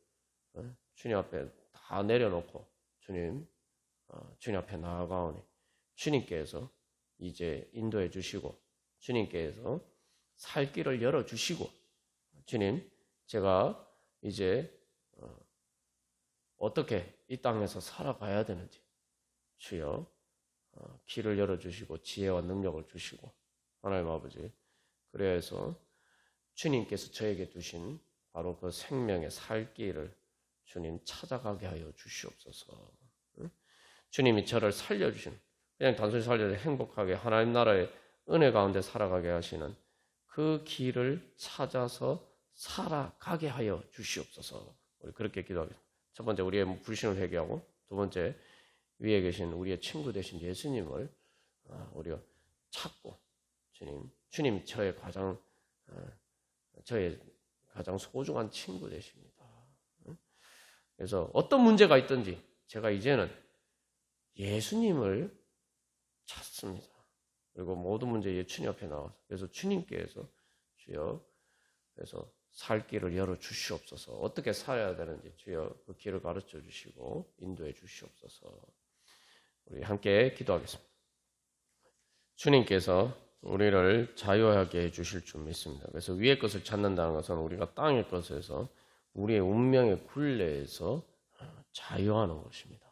주님 앞에 다 내려놓고 주님 앞에 나아가오니 주님께서 이제 인도해 주시고 주님께서 살 길을 열어 주시고 주님 제가 이제 어떻게 이 땅에서 살아가야 되는지 주여 길을 열어 주시고 지혜와 능력을 주시고 하나님 아버지 그래서 주님께서 저에게 주신 바로 그 생명의 살 길을 주님 찾아가게 하여 주시옵소서. 주님이 저를 살려주신 그냥 단순히 살려서 행복하게 하나님 나라의 은혜 가운데 살아가게 하시는 그 길을 찾아서 살아가게 하여 주시옵소서. 우리 그렇게 기도하겠습니다. 첫 번째 우리의 불신을 회개하고 두 번째 위에 계신 우리의 친구 되신 예수님을 우리가 찾고 주님 저의 가장 소중한 친구 되십니다. 그래서 어떤 문제가 있든지 제가 이제는 예수님을 찾습니다. 그리고 모든 문제에 주님 앞에 나와서 그래서 주님께서 주여 그래서 살 길을 열어 주시옵소서. 어떻게 살아야 되는지 주여 그 길을 가르쳐 주시고 인도해 주시옵소서. 우리 함께 기도하겠습니다. 주님께서 우리를 자유하게 해주실 줄 믿습니다. 그래서 위의 것을 찾는다는 것은 우리가 땅의 것에서 우리의 운명의 굴레에서 자유하는 것입니다.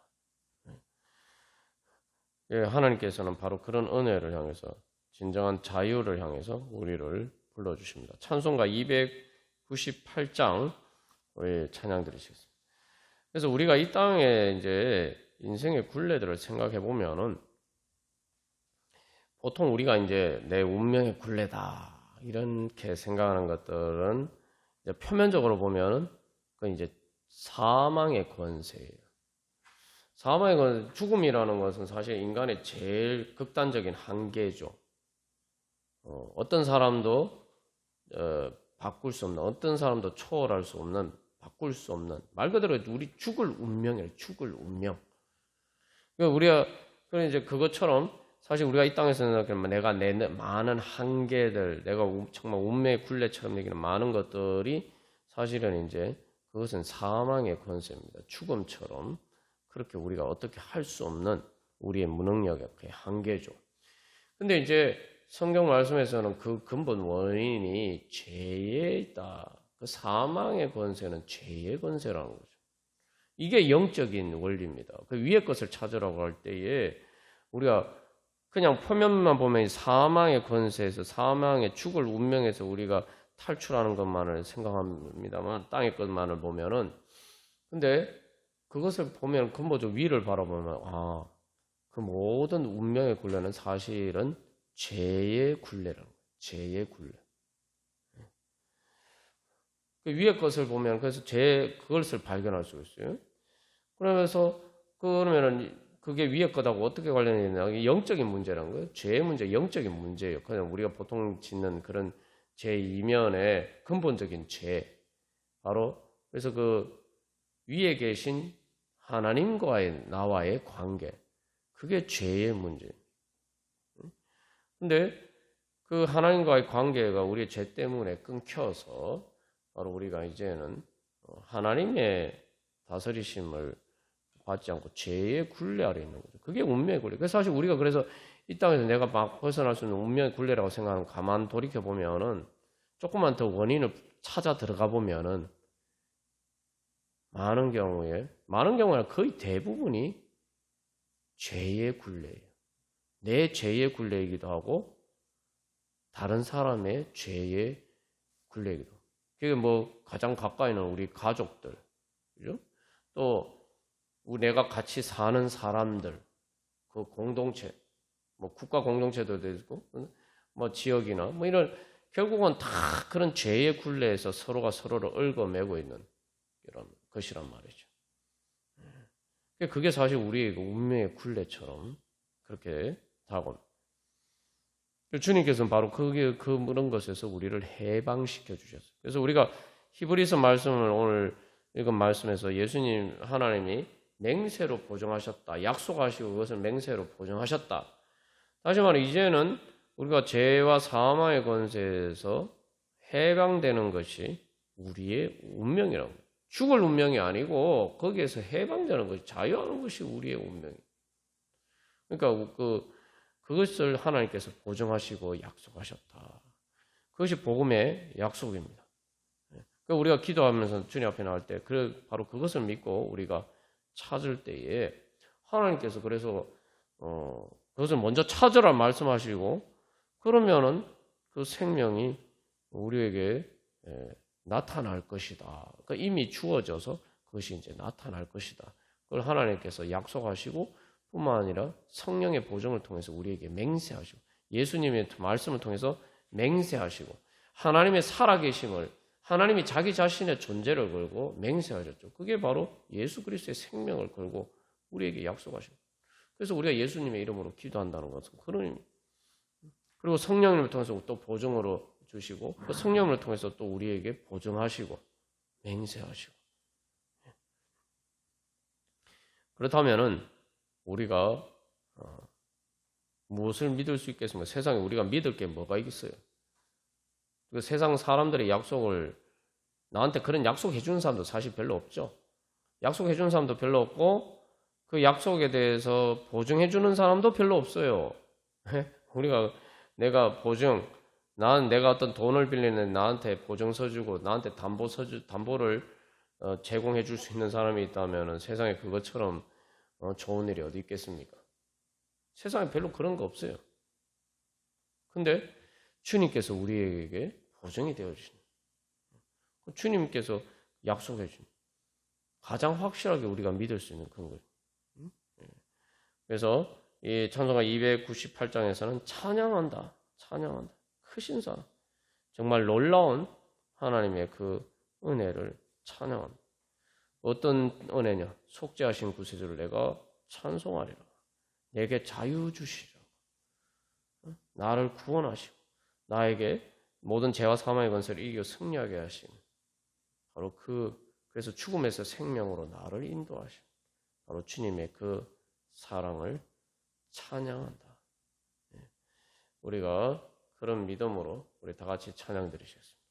하나님께서는 바로 그런 은혜를 향해서 진정한 자유를 향해서 우리를 불러주십니다. 찬송가 298장 우리 찬양 드리시겠습니다. 그래서 우리가 이 땅에 이제 인생의 굴레들을 생각해 보면은 보통 우리가 이제 내 운명의 굴레다 이렇게 생각하는 것들은 이제 표면적으로 보면은 그 이제 사망의 권세예요. 사망의 권세, 죽음이라는 것은 사실 인간의 제일 극단적인 한계죠. 어떤 사람도 바꿀 수 없는, 어떤 사람도 초월할 수 없는, 바꿀 수 없는 말 그대로 우리 죽을 운명이에요. 죽을 운명. 그러니까 우리가 그런 이제 그것처럼 사실 우리가 이 땅에서 생각하면 내가 내 많은 한계들, 내가 정말 운명의 굴레처럼 여기는 많은 것들이 사실은 이제 그것은 사망의 권세입니다. 죽음처럼 그렇게 우리가 어떻게 할 수 없는 우리의 무능력의 그 한계죠. 근데 이제 성경 말씀에서는 그 근본 원인이 죄에 있다. 그 사망의 권세는 죄의 권세라는 거죠. 이게 영적인 원리입니다. 그 위의 것을 찾으라고 할 때에 우리가 그냥 표면만 보면 사망의 권세에서 사망의 죽을 운명에서 우리가 탈출하는 것만을 생각합니다만 땅의 것만을 보면은 근데 그것을 보면 근본적으로 위를 바라보면 그 모든 운명의 굴레는 사실은 죄의 굴레라는 거예요. 죄의 굴레. 그 위의 것을 보면 그래서 그것을 발견할 수 있어요. 그러면서 그러면은 그게 위의 것하고 어떻게 관련이 있냐? 영적인 문제라는 거예요. 죄의 문제, 영적인 문제예요. 그냥 우리가 보통 짓는 그런 죄 이면의 근본적인 죄. 바로 그래서 그 위에 계신 하나님과의 나와의 관계. 그게 죄의 문제. 근데 그 하나님과의 관계가 우리의 죄 때문에 끊겨서 바로 우리가 이제는 하나님의 다스리심을 받지 않고 죄의 굴레 아래 있는 거죠. 그게 운명의 굴레. 그래서 사실 우리가 그래서 이 땅에서 내가 막 벗어날 수 있는 운명의 굴레라고 생각하는 가만 돌이켜 보면은 조금만 더 원인을 찾아 들어가 보면은 많은 경우에 거의 대부분이 죄의 굴레예요. 내 죄의 굴레이기도 하고 다른 사람의 죄의 굴레이기도 하고. 그게 뭐 가장 가까이 있는 우리 가족들, 그죠? 또 내가 같이 사는 사람들, 그 공동체, 뭐 국가 공동체도 되고, 뭐 지역이나 뭐 이런 결국은 다 그런 죄의 굴레에서 서로가 서로를 얽어매고 있는 이런 것이란 말이죠. 그게 사실 우리의 운명의 굴레처럼 그렇게 다가옵니다. 주님께서는 바로 그런 것에서 우리를 해방시켜 주셨어요. 그래서 우리가 히브리서 말씀을 오늘 읽은 말씀에서 예수님 하나님이 맹세로 보증하셨다. 약속하시고 그것을 맹세로 보증하셨다. 다시 말해 이제는 우리가 죄와 사망의 권세에서 해방되는 것이 우리의 운명이라고. 죽을 운명이 아니고 거기에서 해방되는 것이 자유하는 것이 우리의 운명이에요. 그러니까 그것을 하나님께서 보증하시고 약속하셨다. 그것이 복음의 약속입니다. 그러니까 우리가 기도하면서 주님 앞에 나올 때 바로 그것을 믿고 우리가 찾을 때에 하나님께서 그래서 그것을 먼저 찾으라 말씀하시고 그러면은 그 생명이 우리에게 나타날 것이다. 그러니까 이미 주어져서 그것이 이제 나타날 것이다. 그걸 하나님께서 약속하시고 뿐만 아니라 성령의 보증을 통해서 우리에게 맹세하시고 예수님의 말씀을 통해서 맹세하시고 하나님의 살아계심을 하나님이 자기 자신의 존재를 걸고 맹세하셨죠. 그게 바로 예수 그리스도의 생명을 걸고 우리에게 약속하십니다. 그래서 우리가 예수님의 이름으로 기도한다는 것은 그런 의미. 그리고 성령님을 통해서 또 보증으로 주시고 그 성령을 통해서 또 우리에게 보증하시고 맹세하시고. 그렇다면은 우리가 무엇을 믿을 수 있겠습니까? 세상에 우리가 믿을 게 뭐가 있겠어요? 그 세상 사람들의 약속을 나한테 그런 약속해 주는 사람도 사실 별로 없죠. 약속해 주는 사람도 별로 없고 그 약속에 대해서 보증해 주는 사람도 별로 없어요. 우리가 내가 내가 어떤 돈을 빌리는 나한테 보증서 주고 나한테 담보를 제공해 줄 수 있는 사람이 있다면 세상에 그것처럼 좋은 일이 어디 있겠습니까? 세상에 별로 그런 거 없어요. 근데 주님께서 우리에게 보증이 되어주신 주님께서 약속해 주신 가장 확실하게 우리가 믿을 수 있는 그런 거예요. 그래서 이 찬송가 298장에서는 찬양한다. 크신 사랑. 정말 놀라운 하나님의 그 은혜를 찬양합니다. 어떤 은혜냐? 속죄하신 구세주를 내가 찬송하리라. 내게 자유 주시리라. 나를 구원하시고 나에게 모든 죄와 사망의 권세를 이겨 승리하게 하신 바로 그래서 죽음에서 생명으로 나를 인도하신 바로 주님의 그 사랑을 찬양한다. 우리가 그런 믿음으로 우리 다 같이 찬양 드리시겠습니다.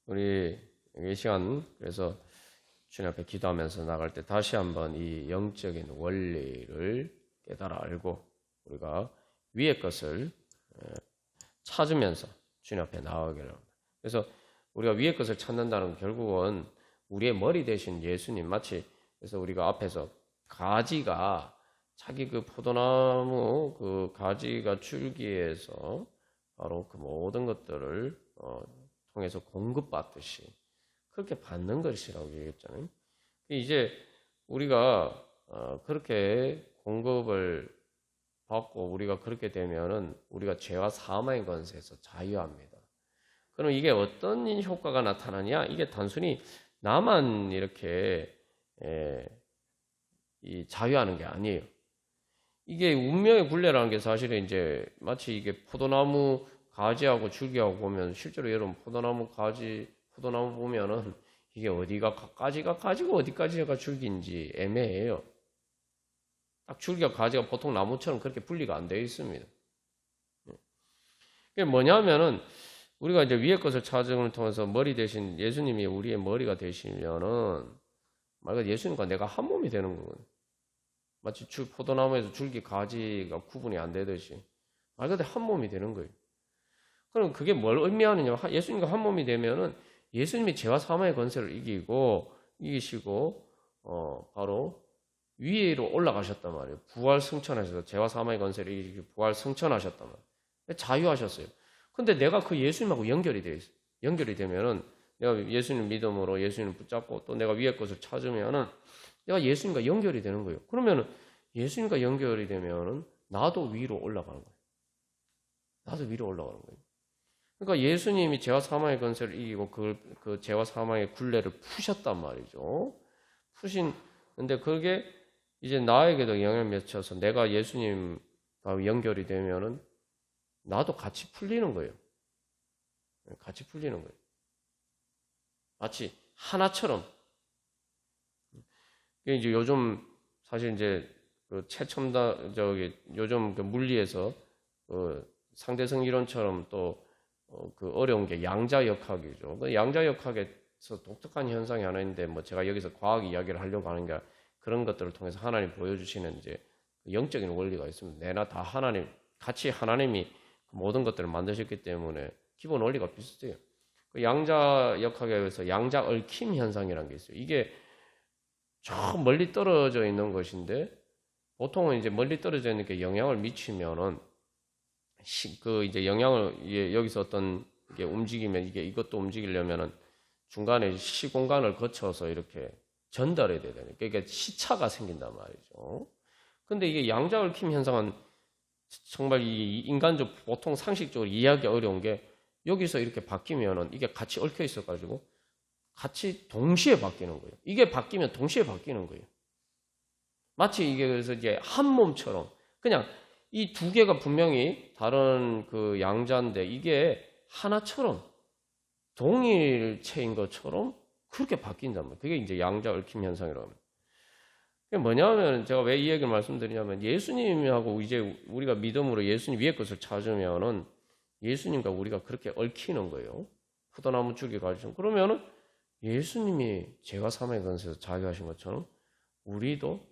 우리 이 시간 그래서 주님 앞에 기도하면서 나갈 때 다시 한번 이 영적인 원리를 깨달아 알고 우리가 위의 것을 찾으면서 주님 앞에 나아가기를 합니다. 그래서 우리가 위의 것을 찾는다는 건 결국은 우리의 머리 대신 예수님 마치 그래서 우리가 앞에서 가지가 자기 그 포도나무 그 가지가 줄기에서 바로 그 모든 것들을 통해서 공급받듯이 그렇게 받는 것이라고 얘기했잖아요. 이제 우리가 그렇게 공급을 받고 우리가 그렇게 되면은 우리가 죄와 사망의 권세에서 자유합니다. 그럼 이게 어떤 효과가 나타나냐? 이게 단순히 나만 이렇게 자유하는 게 아니에요. 이게 운명의 굴레라는 게 사실은 이제 마치 이게 포도나무 가지하고 줄기하고 보면 실제로 여러분 포도나무 가지, 포도나무 보면은 이게 어디가 가지가 가지고 어디까지가 줄기인지 애매해요. 딱 줄기와 가지가 보통 나무처럼 그렇게 분리가 안 되어 있습니다. 그게 뭐냐면은 우리가 이제 위의 것을 찾음을 통해서 머리 대신 예수님이 우리의 머리가 되시면은 말 그대로 예수님과 내가 한 몸이 되는 거거든요. 마치 포도나무에서 줄기 가지가 구분이 안 되듯이 말 그대로 한 몸이 되는 거예요. 그럼 그게 뭘 의미하느냐? 예수님과 한 몸이 되면은 예수님이 죄와 사망의 권세를 이기시고 바로 위로 올라가셨단 말이에요. 부활 승천하셔서 죄와 사망의 권세를 이기시고 부활 승천하셨단 말이에요. 자유하셨어요. 근데 내가 그 예수님하고 연결이 되어 있어요. 연결이 되면은 내가 예수님 믿음으로 예수님을 붙잡고 또 내가 위의 것을 찾으면은 내가 예수님과 연결이 되는 거예요. 그러면은 예수님과 연결이 되면은 나도 위로 올라가는 거예요. 나도 위로 올라가는 거예요. 그러니까 예수님이 죄와 사망의 권세를 이기고 그 죄와 사망의 굴레를 푸셨단 말이죠. 근데 그게 이제 나에게도 영향을 미쳐서 내가 예수님과 연결이 되면은 나도 같이 풀리는 거예요. 같이 풀리는 거예요. 마치 하나처럼. 이제 요즘 사실 이제 그 요즘 그 물리에서 상대성 이론처럼 또 그 어려운 게 양자역학이죠. 그 양자역학에서 독특한 현상이 하나 있는데 뭐 제가 여기서 과학 이야기를 하려고 하는 게 그런 것들을 통해서 하나님 보여주시는 이제 영적인 원리가 있습니다. 내나 다 같이 하나님이 모든 것들을 만드셨기 때문에 기본 원리가 비슷해요. 그 양자역학에서 양자 얽힘 현상이라는 게 있어요. 이게 저 멀리 떨어져 있는 것인데 보통은 이제 멀리 떨어져 있는 게 영향을 미치면은 그 이제 영향을 여기서 어떤 게 움직이면 이것도 움직이려면은 중간에 시공간을 거쳐서 이렇게 전달해야 되잖아요. 그러니까 시차가 생긴단 말이죠. 근데 이게 양자 얽힘 현상은 정말 이 인간적 보통 상식적으로 이해하기 어려운 게 여기서 이렇게 바뀌면은 이게 같이 얽혀 있어 가지고 같이 동시에 바뀌는 거예요. 이게 바뀌면 동시에 바뀌는 거예요. 마치 이게 그래서 이제 한 몸처럼 그냥 이 두 개가 분명히 다른 그 양자인데 이게 하나처럼 동일체인 것처럼 그렇게 바뀐단 말이에요. 그게 이제 양자 얽힘 현상이라고 합니다. 그게 뭐냐면 제가 왜 이 얘기를 말씀드리냐면 예수님하고 이제 우리가 믿음으로 예수님 위의 것을 찾으면은 예수님과 우리가 그렇게 얽히는 거예요. 포도나무 줄기 가지고 그러면은 예수님이 죄와 사망의 권세에서 자유하신 것처럼 우리도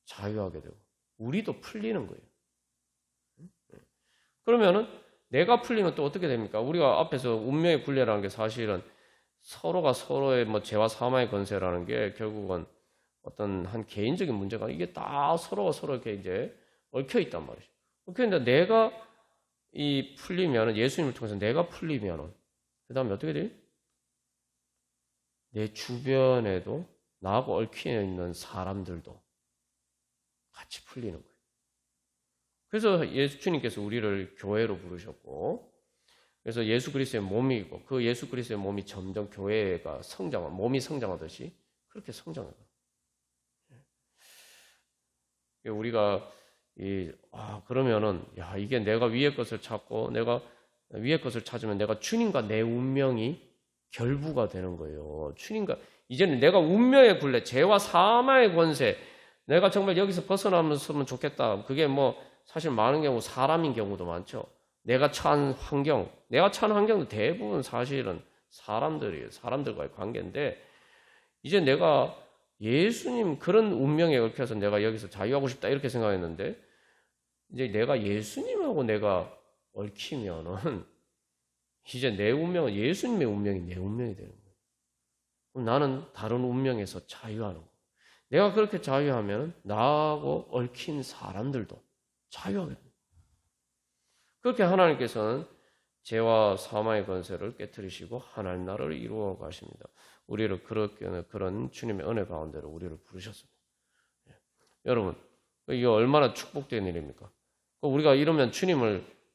자유하게 되고 우리도 풀리는 거예요. 그러면은 내가 풀리면 또 어떻게 됩니까? 우리가 앞에서 운명의 굴레라는 게 사실은 서로가 서로의 뭐 죄와 사망의 권세라는 게 결국은 어떤 한 개인적인 문제가 이게 다 서로가 서로 이렇게 이제 얽혀 있단 말이죠. 그런데 내가 이 풀리면은 예수님을 통해서 내가 풀리면은 그다음에 어떻게 돼요? 내 주변에도 나하고 얽혀 있는 사람들도 같이 풀리는 거예요. 그래서 예수님께서 우리를 교회로 부르셨고, 그래서 예수 그리스도의 몸이고, 그 예수 그리스도의 몸이 점점 교회가 몸이 성장하듯이 그렇게 성장해요. 우리가 그러면은 이게 내가 위의 것을 찾고 내가 위의 것을 찾으면 내가 주님과 내 운명이 결부가 되는 거예요. 주님과 이제는 내가 운명의 굴레, 죄와 사망의 권세, 내가 정말 여기서 벗어나면 좋겠다. 그게 뭐 사실 많은 경우 사람인 경우도 많죠. 내가 처한 환경도 대부분 사실은 사람들이에요. 사람들과의 관계인데 이제 내가 예수님 그런 운명에 얽혀서 내가 여기서 자유하고 싶다 이렇게 생각했는데 이제 내가 예수님하고 내가 얽히면은 이제 내 운명은 예수님의 운명이 내 운명이 되는 거예요. 그럼 나는 다른 운명에서 자유하는 거예요. 내가 그렇게 자유하면 나하고 얽힌 사람들도 자유하게 됩니다. 그렇게 하나님께서는 죄와 사망의 권세를 깨뜨리시고 하나님 나라를 이루어 가십니다. 우리를 그런 주님의 은혜 가운데로 우리를 부르셨습니다. 여러분, 이게 얼마나 축복된 일입니까? 우리가 이러면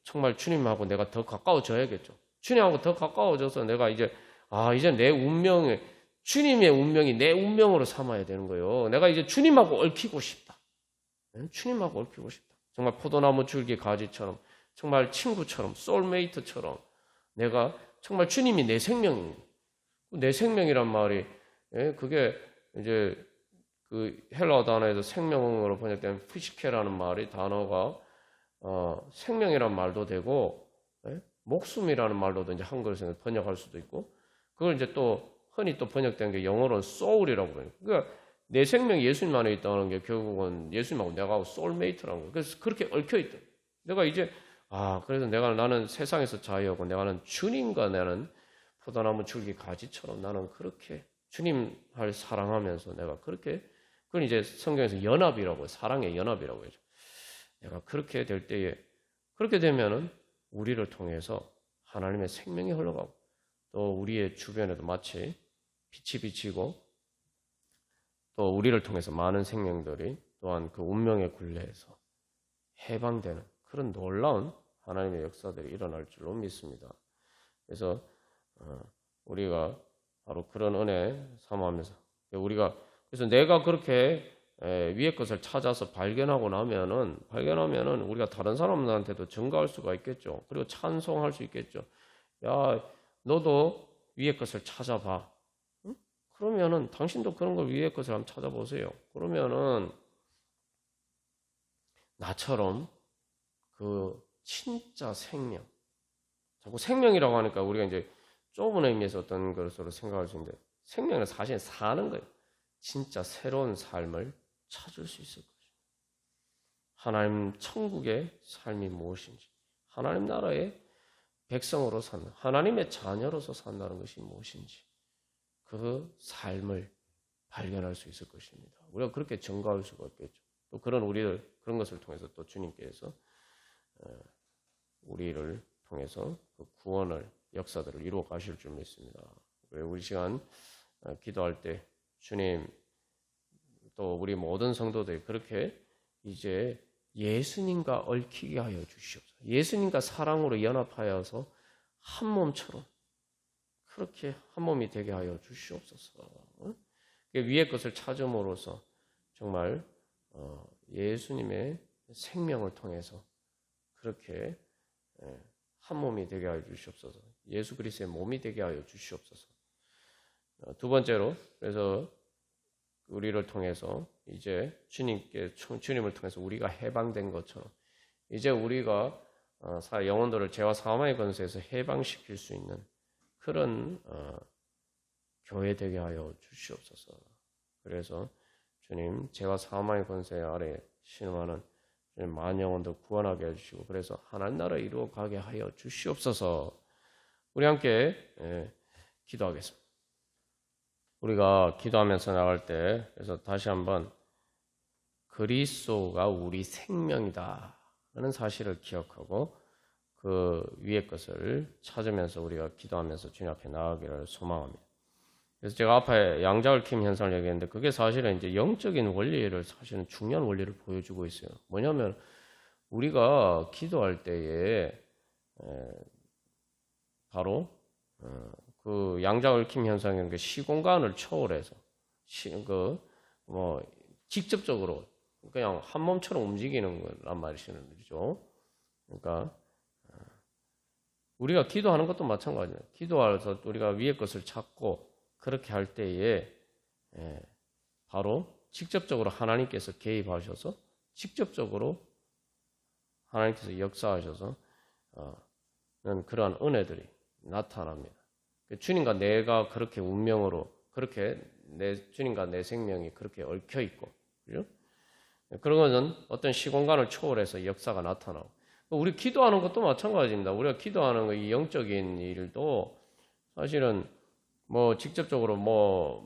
정말 주님하고 내가 더 가까워져야겠죠. 주님하고 더 가까워져서 내가 이제 내 운명에 주님의 운명이 내 운명으로 삼아야 되는 거예요. 내가 이제 주님하고 얽히고 싶다. 주님하고 얽히고 싶다. 정말 포도나무 줄기 가지처럼 정말 친구처럼 소울메이트처럼 내가 정말 주님이 내 생명입니다. 내 생명이란 말이 그게 이제 그 헬라어 단어에서 생명으로 번역된 푸시케라는 말이 단어가 생명이란 말도 되고 목숨이라는 말로도 이제 한글에서 번역할 수도 있고 그걸 이제 또 흔히 또 번역된 게 영어로는 soul이라고 그래요. 그러니까 내 생명이 예수님 안에 있다는 게 결국은 예수님하고 내가 soulmate라는 거예요. 그래서 그렇게 얽혀 있다. 내가 이제 그래서 나는 세상에서 자유하고 내가는 주님과 나는 포도나무 줄기 가지처럼 나는 그렇게 주님을 사랑하면서 내가 그렇게 그건 이제 성경에서 연합이라고 사랑의 연합이라고 해요. 내가 그렇게 될 때에 그렇게 되면은 우리를 통해서 하나님의 생명이 흘러가고 또 우리의 주변에도 마치 빛이 비치고 또 우리를 통해서 많은 생명들이 또한 그 운명의 굴레에서 해방되는 그런 놀라운 하나님의 역사들이 일어날 줄로 믿습니다. 그래서 우리가 바로 그런 은혜 삼아하면서 그래서 내가 그렇게 위의 것을 찾아서 발견하고 나면은 우리가 다른 사람들한테도 증거할 수가 있겠죠. 그리고 찬송할 수 있겠죠. 야, 너도 위의 것을 찾아봐. 응? 그러면은 당신도 그런 걸 위의 것을 한번 찾아보세요. 그러면은 나처럼 그 진짜 생명. 자꾸 생명이라고 하니까 우리가 이제 좁은 의미에서 어떤 것으로 생각할 수 있는데 생명은 사실 사는 거예요. 진짜 새로운 삶을 찾을 수 있을 것입니다. 하나님 천국의 삶이 무엇인지, 하나님 나라의 백성으로 산다, 하나님의 자녀로서 산다는 것이 무엇인지 그 삶을 발견할 수 있을 것입니다. 우리가 그렇게 증거할 수가 없겠죠. 또 그런 것을 통해서 또 주님께서 우리를 통해서 그 구원을 역사들을 이루어 가실 줄 믿습니다. 우리 시간 기도할 때 주님 또 우리 모든 성도들이 그렇게 이제 예수님과 얽히게 하여 주시옵소서. 예수님과 사랑으로 연합하여서 한 몸처럼 그렇게 한 몸이 되게 하여 주시옵소서. 위의 것을 찾음으로써 정말 예수님의 생명을 통해서 그렇게 한 몸이 되게 하여 주시옵소서. 예수 그리스도의 몸이 되게 하여 주시옵소서. 두 번째로 그래서 우리를 통해서 이제 주님을 통해서 우리가 해방된 것처럼 이제 우리가 영혼들을 죄와 사망의 권세에서 해방시킬 수 있는 그런 교회 되게 하여 주시옵소서. 그래서 주님 죄와 사망의 권세 아래 신음하는 많은 영혼들 구원하게 해주시고 그래서 하나님 나라 이루어 가게 하여 주시옵소서. 우리 함께 기도하겠습니다. 우리가 기도하면서 나갈 때 그래서 다시 한번 그리스도가 우리 생명이다 하는 사실을 기억하고 그 위의 것을 찾으면서 우리가 기도하면서 주님 앞에 나아가기를 소망합니다. 그래서 제가 앞에 양자얽힘 현상을 얘기했는데 그게 사실은 이제 영적인 원리를 사실은 중요한 원리를 보여주고 있어요. 뭐냐면 우리가 기도할 때에 바로 그 양자얽힘 현상인 게 시공간을 초월해서 직접적으로 그냥 한 몸처럼 움직이는 거란 말이죠. 그러니까 우리가 기도하는 것도 마찬가지예요. 기도해서 우리가 위의 것을 찾고 그렇게 할 때에 바로 직접적으로 하나님께서 개입하셔서 직접적으로 하나님께서 역사하셔서 그러한 은혜들이 나타납니다. 주님과 내가 그렇게 운명으로 그렇게 주님과 내 생명이 그렇게 얽혀 있고 그죠? 그런 것은 어떤 시공간을 초월해서 역사가 나타나고 우리 기도하는 것도 마찬가지입니다. 우리가 기도하는 이 영적인 일도 사실은 직접적으로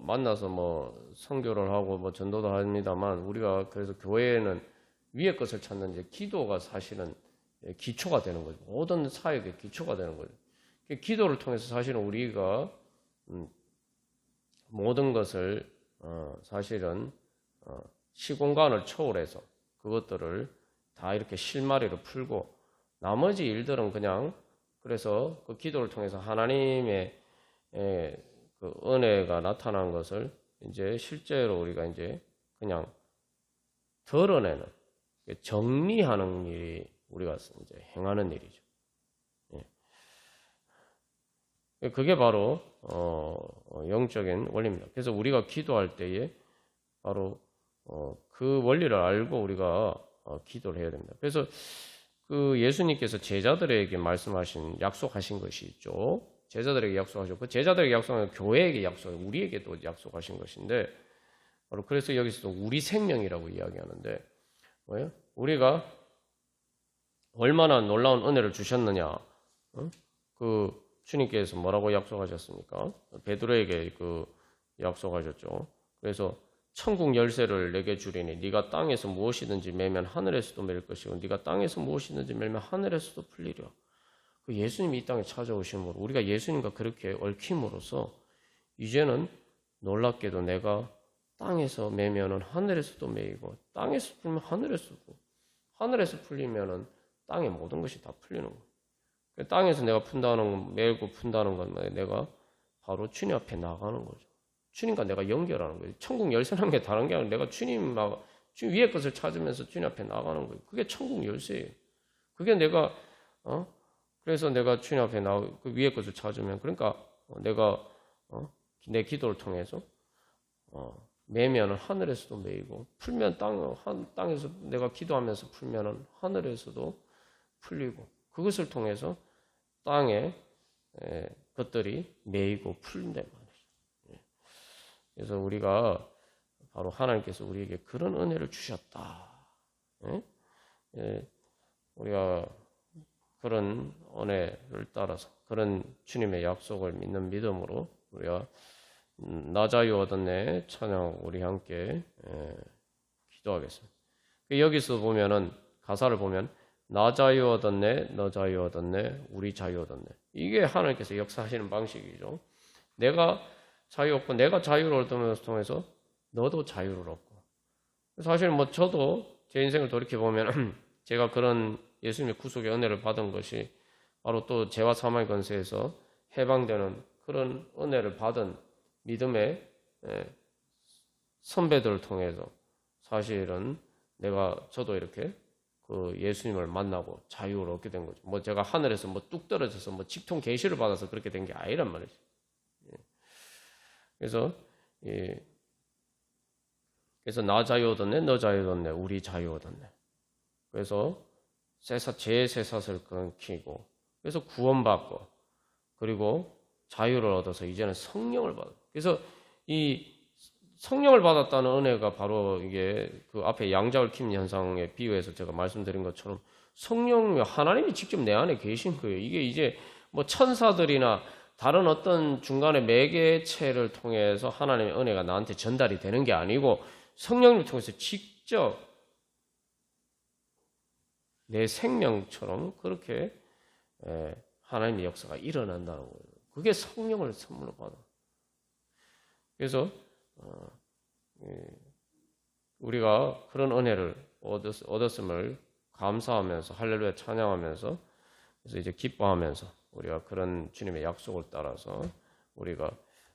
만나서 선교를 하고 전도도 합니다만 우리가 그래서 교회에는 위의 것을 찾는 이제 기도가 사실은 기초가 되는 거죠. 모든 사역의 기초가 되는 거죠. 기도를 통해서 사실은 우리가 모든 것을 사실은 시공간을 초월해서 그것들을 다 이렇게 실마리로 풀고 나머지 일들은 그냥 그래서 그 기도를 통해서 하나님의 그 은혜가 나타난 것을 이제 실제로 우리가 이제 그냥 드러내는 정리하는 일이 우리가 이제 행하는 일이죠. 그게 바로 영적인 원리입니다. 그래서 우리가 기도할 때에 바로 그 원리를 알고 우리가 기도를 해야 됩니다. 그래서 그 예수님께서 제자들에게 말씀하신 약속하신 것이 있죠. 제자들에게 약속하셨고 그 제자들에게 약속한 교회에게 우리에게도 약속하신 것인데 바로 그래서 여기서도 우리 생명이라고 이야기하는데 뭐예요? 우리가 얼마나 놀라운 은혜를 주셨느냐. 그 주님께서 뭐라고 약속하셨습니까? 베드로에게 그 약속하셨죠. 그래서 천국 열쇠를 내게 주리니 네가 땅에서 무엇이든지 매면 하늘에서도 맬 것이고 네가 땅에서 무엇이든지 매면 하늘에서도 풀리려. 그 예수님이 이 땅에 찾아오심으로 우리가 예수님과 그렇게 얽힘으로써 이제는 놀랍게도 내가 땅에서 매면은 하늘에서도 매이고 땅에서 풀면 하늘에서 풀리면은 땅의 모든 것이 다 풀리는 거예요. 땅에서 내가 매고 푼다는 건 내가 바로 주님 앞에 나가는 거죠. 주님과 내가 연결하는 거예요. 천국 열쇠라는 게 다른 게 아니라 내가 주님 위의 것을 찾으면서 주님 앞에 나가는 거예요. 그게 천국 열쇠예요. 그게 내가 그래서 내가 주님 앞에 그 위의 것을 찾으면 그러니까 내가 내 기도를 통해서 매면은 하늘에서도 매이고 풀면 땅에서 내가 기도하면서 풀면은 하늘에서도 풀리고 그것을 통해서 땅에 것들이 매이고 풀린단 말이죠. 그래서 우리가 바로 하나님께서 우리에게 그런 은혜를 주셨다. 우리가 그런 은혜를 따라서 그런 주님의 약속을 믿는 믿음으로 우리가 나 자유 얻었네 찬양 우리 함께 기도하겠습니다. 여기서 보면은 가사를 보면 나 자유 얻었네 너 자유 얻었네 우리 자유 얻었네 이게 하나님께서 역사하시는 방식이죠. 내가 자유 얻고 내가 자유를 얻으면서 통해서 너도 자유를 얻고 사실 저도 제 인생을 돌이켜 보면 제가 그런 예수님의 구속의 은혜를 받은 것이 바로 또 죄와 사망의 권세에서 해방되는 그런 은혜를 받은 믿음의 선배들을 통해서 사실은 저도 이렇게 그 예수님을 만나고 자유를 얻게 된 거죠. 제가 하늘에서 뚝 떨어져서 직통 계시를 받아서 그렇게 된 게 아니란 말이죠. 그래서 나 자유 얻었네, 너 자유 얻었네, 우리 자유 얻었네. 그래서 제 쇠사슬 끊기고, 그래서 구원받고, 그리고 자유를 얻어서 이제는 성령을 받아. 그래서 이 성령을 받았다는 은혜가 바로 이게 그 앞에 양자 얽힘 현상에 비유해서 제가 말씀드린 것처럼 성령 하나님이 직접 내 안에 계신 거예요. 이게 이제 천사들이나 다른 어떤 중간에 매개체를 통해서 하나님의 은혜가 나한테 전달이 되는 게 아니고 성령님을 통해서 직접 내 생명처럼 그렇게 하나님의 역사가 일어난다는 거예요. 그게 성령을 선물로 받아. 그래서 우리가 그런 은혜를 얻었음을 감사하면서 할렐루야 찬양하면서 그래서 이제 기뻐하면서 우리가 그런 주님의 약속을 따라서 우리가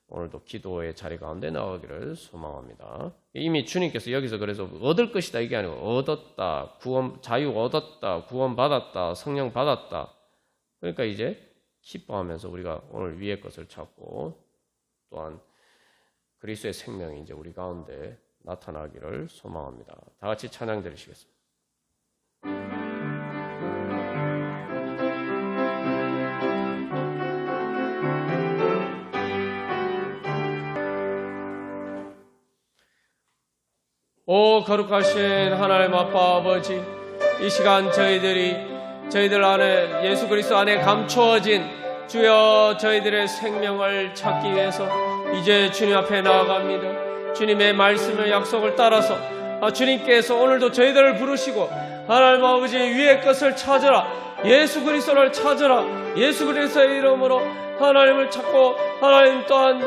오늘도 기도의 자리 가운데 나가기를 소망합니다. 이미 주님께서 여기서 그래서 얻을 것이다 이게 아니고 얻었다, 자유 얻었다, 구원 받았다, 성령 받았다. 그러니까 이제 기뻐하면서 우리가 오늘 위의 것을 찾고 또한 그리스도의 생명이 이제 우리 가운데 나타나기를 소망합니다. 다 같이 찬양 드리시겠습니다. 오 거룩하신 하나님 아빠 아버지, 이 시간 저희들 안에 예수 그리스도 안에 감추어진 주여 저희들의 생명을 찾기 위해서 이제 주님 앞에 나아갑니다. 주님의 말씀의 약속을 따라서 주님께서 오늘도 저희들을 부르시고 하나님 아버지 위의 것을 찾으라, 예수 그리스도를 찾으라, 예수 그리스도의 이름으로 하나님을 찾고 하나님 또한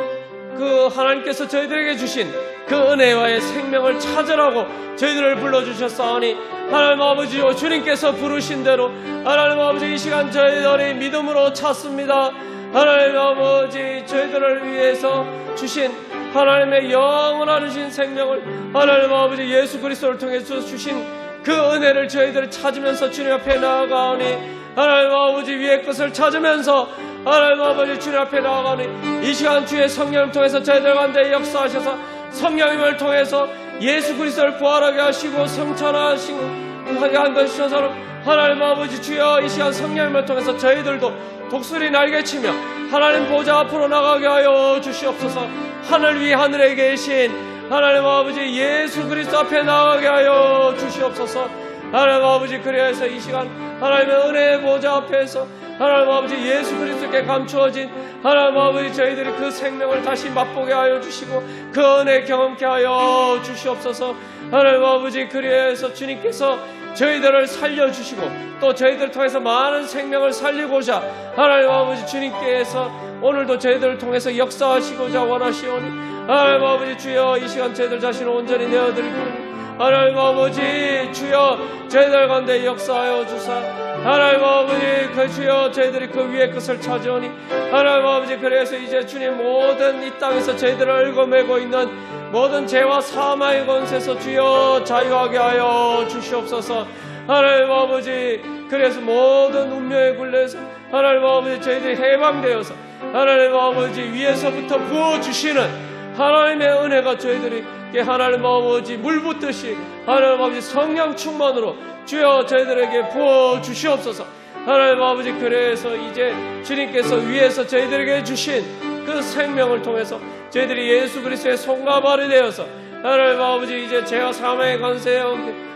그 하나님께서 저희들에게 주신 그 은혜와의 생명을 찾으라고 저희들을 불러주셨사오니 하나님 아버지 주님께서 부르신 대로 하나님 아버지 이 시간 저희들이 믿음으로 찾습니다. 하나님 아버지 저희들을 위해서 주신 하나님의 영원하신 생명을 하나님 아버지 예수 그리스도를 통해서 주신 그 은혜를 저희들이 찾으면서 주님 앞에 나아가오니 하나님 아버지 위의 것을 찾으면서 하나님 아버지 주님 앞에 나아가는 이 시간 주의 성령을 통해서 저희들 가운데 역사하셔서 성령님을 통해서 예수 그리스도를 부활하게 하시고 성천하시고 하게 한 것이셔서 하나님 아버지 주여 이 시간 성령님을 통해서 저희들도 독수리 날개치며 하나님 보좌 앞으로 나가게 하여 주시옵소서. 하늘 위 하늘에 계신 하나님 아버지 예수 그리스도 앞에 나가게 하여 주시옵소서. 하나님 아버지 그리하여서 이 시간 하나님의 은혜의 보좌 앞에서 하나님 아버지 예수 그리스도께 감추어진 하나님 아버지 저희들이 그 생명을 다시 맛보게 하여 주시고 그 은혜 경험케 하여 주시옵소서. 하나님 아버지 그리하여서 주님께서 저희들을 살려주시고 또 저희들을 통해서 많은 생명을 살리고자 하나님 아버지 주님께서 오늘도 저희들을 통해서 역사하시고자 원하시오니 하나님 아버지 주여 이 시간 저희들 자신을 온전히 내어드리고 하나님 아버지 주여 저희들 가운데 역사하여 주사 하나님 아버지 그 주여 저희들이 그 위에 것을 찾으오니 하나님 아버지 그래서 이제 주님 모든 이 땅에서 저희들을 얽어매고 있는 모든 죄와 사망의 권세에서 주여 자유하게 하여 주시옵소서. 하나님 아버지 그래서 모든 운명의 굴레에서 하나님 아버지 저희들이 해방되어서 하나님 아버지 위에서부터 부어주시는 하나님의 은혜가 저희들에게 하나님 아버지 물 붓듯이 하나님 아버지 성령 충만으로 주여 저희들에게 부어주시옵소서. 하나님 아버지 그래서 이제 주님께서 위에서 저희들에게 주신 그 생명을 통해서 저희들이 예수 그리스도의 손과 발이 되어서 하나님 아버지 이제 죄와 사망의 관세에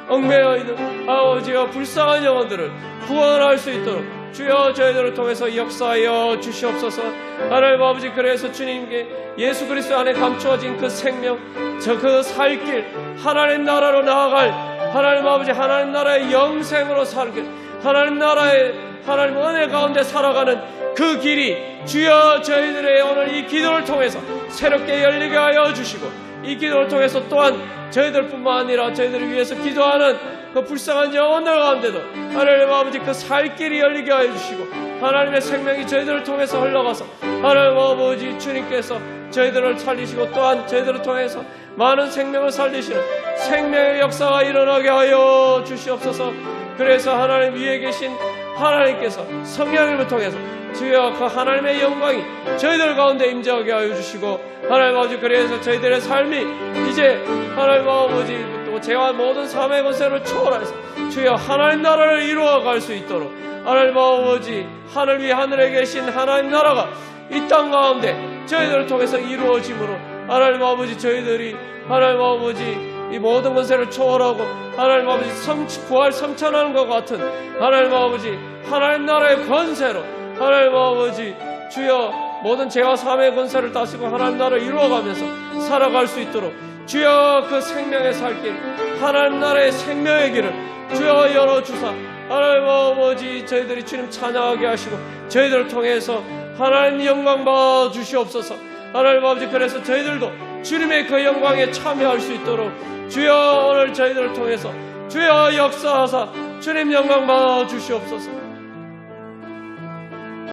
얽매여 있는 아버지와 불쌍한 영혼들을 구원할 수 있도록 주여 저희들을 통해서 역사하여 주시옵소서. 하나님 아버지 그래서 주님께 예수 그리스도 안에 감추어진 그 생명 그 살 길 하나님 나라로 나아갈 하나님 아버지 하나님 나라의 영생으로 살길 하나님 나라의 하나님 은혜 가운데 살아가는 그 길이 주여 저희들의 오늘 이 기도를 통해서 새롭게 열리게 하여 주시고 이 기도를 통해서 또한 저희들뿐만 아니라 저희들을 위해서 기도하는 그 불쌍한 영혼들 가운데도 하나님 아버지 그 살 길이 열리게 하여 주시고 하나님의 생명이 저희들을 통해서 흘러가서 하나님 아버지 주님께서 저희들을 살리시고 또한 저희들을 통해서 많은 생명을 살리시는 생명의 역사가 일어나게 하여 주시옵소서. 그래서 하나님 위에 계신 하나님께서 성령님을 통해서 주여 그 하나님의 영광이 저희들 가운데 임재하게 하여 주시고 하나님 아버지 그래서 저희들의 삶이 이제 하나님 아버지 또 죄와 모든 삶의 권세를 초월해서 주여 하나님 나라를 이루어갈 수 있도록 하나님 아버지 하늘 위 하늘에 계신 하나님 나라가 이 땅 가운데 저희들을 통해서 이루어짐으로 하나님 아버지 저희들이 하나님 아버지 이 모든 권세를 초월하고 하나님 아버지 부활 성천하는 것 같은 하나님 아버지 하나님 나라의 권세로 하나님 아버지 주여 모든 죄와 사망의 권세를 다스리고 하나님 나라를 이루어가면서 살아갈 수 있도록 주여 그 생명의 살길 하나님 나라의 생명의 길을 주여 열어주사 하나님 아버지 저희들이 주님 찬양하게 하시고 저희들을 통해서 하나님 영광 받아 주시옵소서. 하나님 아버지 그래서 저희들도 주님의 그 영광에 참여할 수 있도록 주여 오늘 저희들을 통해서 주여 역사하사 주님 영광 받아 주시옵소서.